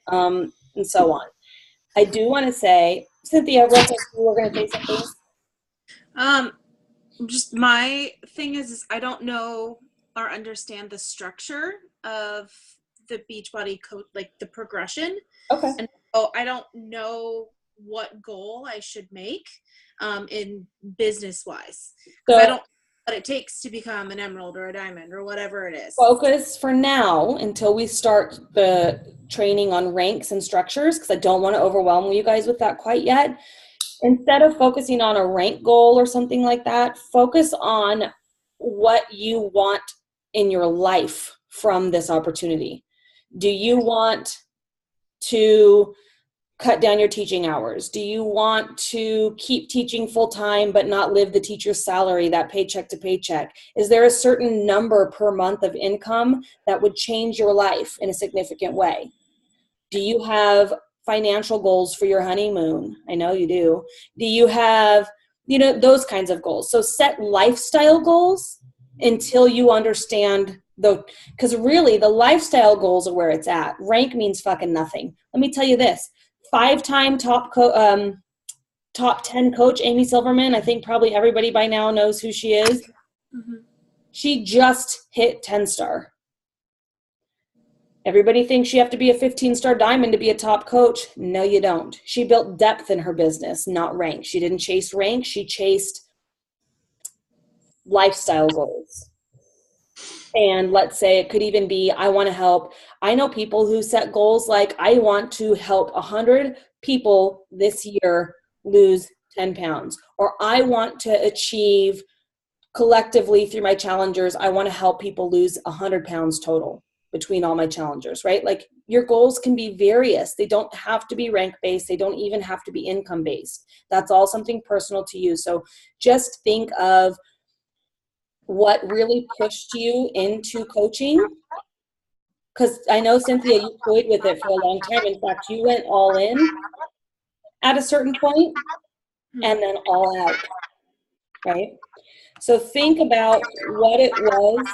and so on. I do want to say, Cynthia, real quick, you were going to say something? Just my thing is I don't know or understand the structure of the Beachbody coach, like the progression. Okay. And I don't know what goal I should make in business wise. So I don't know what it takes to become an emerald or a diamond or whatever it is. Focus for now until we start the training on ranks and structures, because I don't want to overwhelm you guys with that quite yet. Instead of focusing on a rank goal or something like that, focus on what you want in your life from this opportunity. Do you want to cut down your teaching hours? Do you want to keep teaching full-time but not live the teacher's salary, that paycheck to paycheck? Is there a certain number per month of income that would change your life in a significant way? Do you have financial goals for your honeymoon? I know you do. Do you have, you know, those kinds of goals? So set lifestyle goals until you understand because really the lifestyle goals are where it's at. Rank means fucking nothing. Let me tell you this, 5-time top 10 coach, Amy Silverman, I think probably everybody by now knows who she is. Mm-hmm. She just hit 10-star. Everybody thinks you have to be a 15-star diamond to be a top coach. No, you don't. She built depth in her business, not rank. She didn't chase rank. She chased lifestyle goals. And let's say it could even be, I want to help. I know people who set goals like, I want to help 100 people this year lose 10 pounds. Or I want to achieve collectively through my challengers, I want to help people lose 100 pounds total between all my challengers, right? Like your goals can be various. They don't have to be rank-based. They don't even have to be income-based. That's all something personal to you. So just think of what really pushed you into coaching. Because I know, Cynthia, you toyed with it for a long time. In fact, you went all in at a certain point and then all out, right? So think about what it was.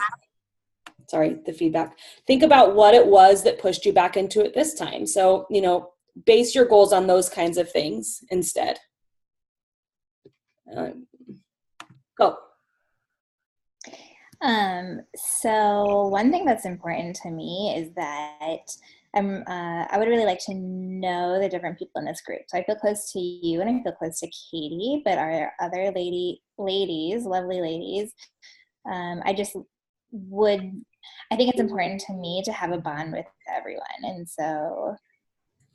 Sorry, the feedback. Think about what it was that pushed you back into it this time. So, you know, base your goals on those kinds of things instead. Go. So one thing that's important to me is that I would really like to know the different people in this group. So I feel close to you and I feel close to Katie, but our other ladies, lovely ladies, I think it's important to me to have a bond with everyone. And so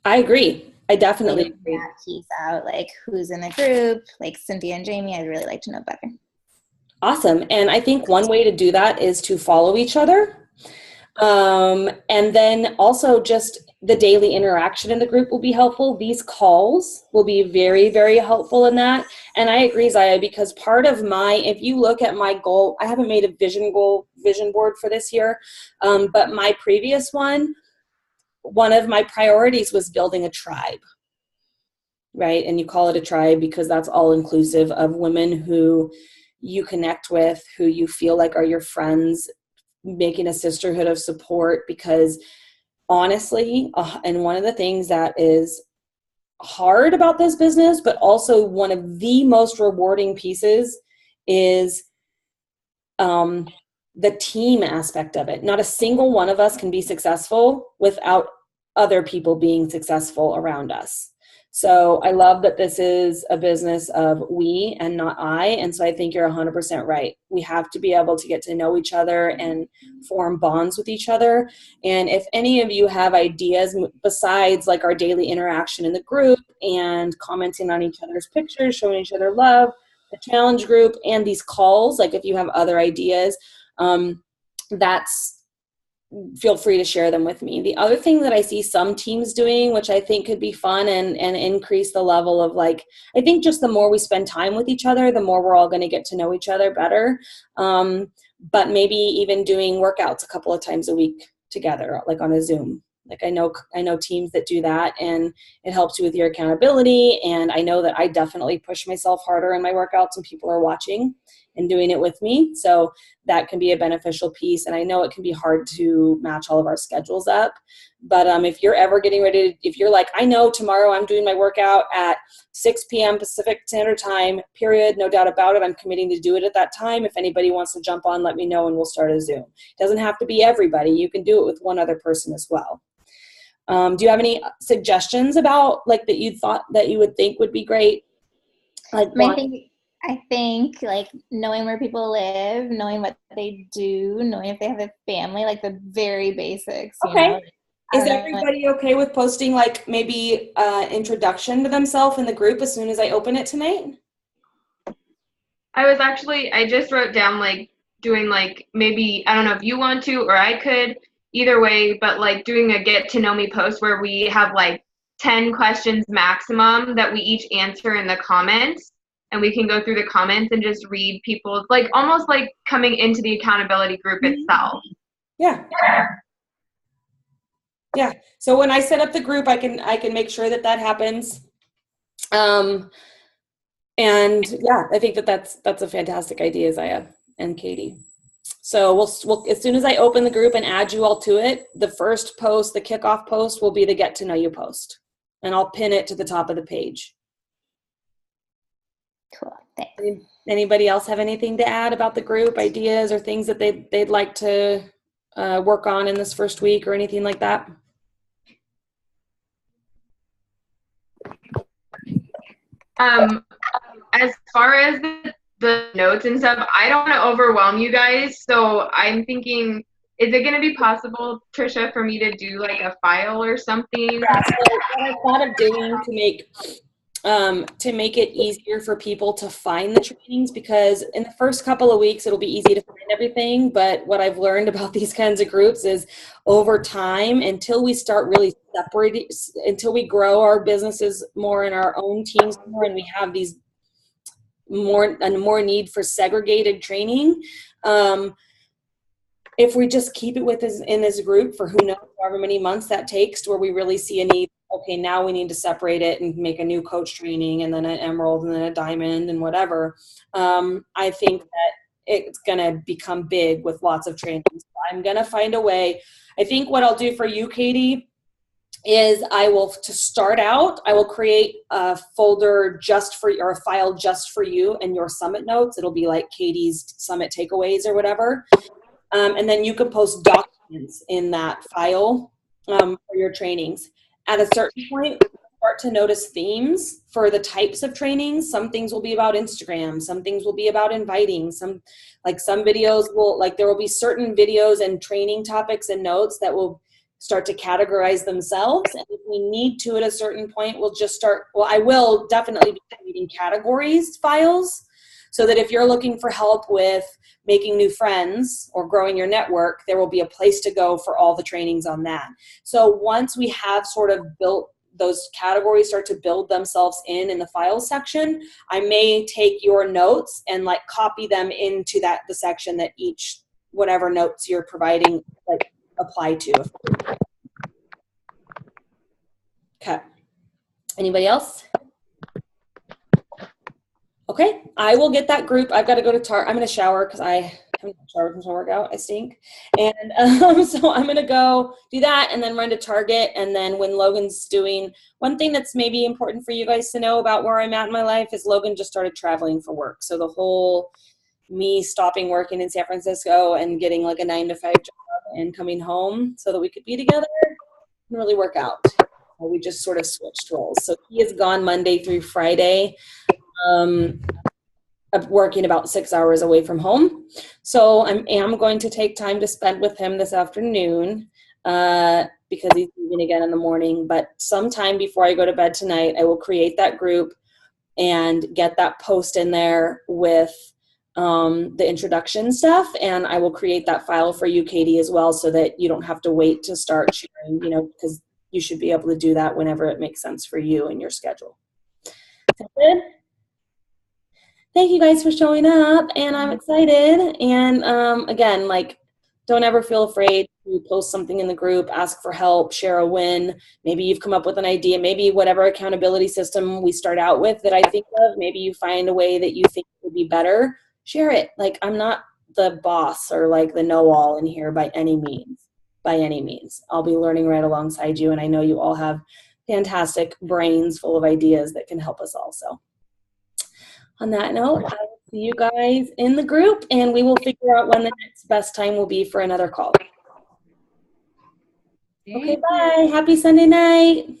I agree. I definitely agree. That piece out, like who's in the group, like Cynthia and Jamie, I'd really like to know better. Awesome. And I think one way to do that is to follow each other. And then also just the daily interaction in the group will be helpful. These calls will be very, very helpful in that. And I agree, Zaya, because part of if you look at my goal, I haven't made a vision board for this year, but my previous one of my priorities was building a tribe, right? And you call it a tribe because that's all inclusive of women who you connect with, who you feel like are your friends, making a sisterhood of support. Because honestly, and one of the things that is hard about this business, but also one of the most rewarding pieces, is the team aspect of it. Not a single one of us can be successful without other people being successful around us. So I love that this is a business of we and not I. And so I think you're 100% right. We have to be able to get to know each other and form bonds with each other. And if any of you have ideas besides like our daily interaction in the group and commenting on each other's pictures, showing each other love, the challenge group, and these calls, like if you have other ideas, feel free to share them with me. The other thing that I see some teams doing, which I think could be fun and increase the level of I think just the more we spend time with each other, the more we're all going to get to know each other better. But maybe even doing workouts a couple of times a week together, like on a Zoom. Like I know teams that do that, and it helps you with your accountability. And I know that I definitely push myself harder in my workouts when people are watching and doing it with me. So that can be a beneficial piece. And I know it can be hard to match all of our schedules up. But if you're ever getting ready if you're like, I know tomorrow I'm doing my workout at 6 p.m. Pacific Standard Time, period, no doubt about it, I'm committing to do it at that time. If anybody wants to jump on, let me know and we'll start a Zoom. It doesn't have to be everybody. You can do it with one other person as well. Do you have any suggestions about that you thought that you would think would be great? I think like knowing where people live, knowing what they do, knowing if they have a family, like the very basics. Okay. Is everybody okay with posting maybe introduction to themselves in the group as soon as I open it tonight? I just wrote down doing maybe, I don't know if you want to or I could, either way, but doing a get to know me post where we have 10 questions maximum that we each answer in the comments, and we can go through the comments and just read people's almost coming into the accountability group itself. Yeah. Yeah. So when I set up the group, I can make sure that happens. And yeah, I think that's a fantastic idea, Zaya and Katie. So we'll as soon as I open the group and add you all to it, the first post, the kickoff post, will be the get to know you post, and I'll pin it to the top of the page. Cool. Thanks. Anybody else have anything to add about the group, ideas or things that they'd like to work on in this first week or anything like that? As far as the notes and stuff, I don't want to overwhelm you guys, so I'm thinking, is it going to be possible, Trisha, for me to do a file or something? Yeah, so what I thought of doing to make it easier for people to find the trainings, because in the first couple of weeks it'll be easy to find everything, but what I've learned about these kinds of groups is over time, until we start really separating, until we grow our businesses more in our own teams more, and we have these more need for segregated training, if we just keep it in this group for who knows however many months that takes, to where we really see a need, okay, now we need to separate it and make a new coach training and then an emerald and then a diamond and whatever. I think that it's going to become big with lots of trainings. I'm going to find a way. I think what I'll do for you, Katie, is to start out, I will create a folder or a file just for you and your summit notes. It'll be like Katie's summit takeaways or whatever. And then you can post documents in that file for your trainings. At a certain point, start to notice themes for the types of trainings. Some things will be about Instagram. Some things will be about inviting. Some videos there will be certain videos and training topics and notes that will start to categorize themselves. And if we need to at a certain point, I will definitely be creating categories files so that if you're looking for help with making new friends or growing your network, there will be a place to go for all the trainings on that. So once we have sort of built those categories, start to build themselves in the files section, I may take your notes and like copy them into the section that each, whatever notes you're providing, like apply to. Okay. Anybody else? Okay, I will get that group. I've got to go to I'm going to shower because I haven't showered since my workout. I stink. And so I'm going to go do that and then run to Target. And then when Logan's doing, one thing that's maybe important for you guys to know about where I'm at in my life is Logan just started traveling for work. So the whole me stopping working in San Francisco and getting like a 9-to-5 job and coming home so that we could be together didn't really work out. We just sort of switched roles. So he is gone Monday through Friday. Working about 6 hours away from home. So I am going to take time to spend with him this afternoon because he's leaving again in the morning. But sometime before I go to bed tonight, I will create that group and get that post in there with the introduction stuff. And I will create that file for you, Katie, as well, so that you don't have to wait to start sharing, because you should be able to do that whenever it makes sense for you and your schedule. Sound good? Thank you guys for showing up, and I'm excited. And again, like, don't ever feel afraid to post something in the group, ask for help, share a win. Maybe you've come up with an idea, maybe whatever accountability system we start out with that I think of, maybe you find a way that you think would be better, share it. Like, I'm not the boss or like the know-all in here by any means. I'll be learning right alongside you, and I know you all have fantastic brains full of ideas that can help us all. So on that note, I will see you guys in the group, and we will figure out when the next best time will be for another call. Okay, bye. Happy Sunday night.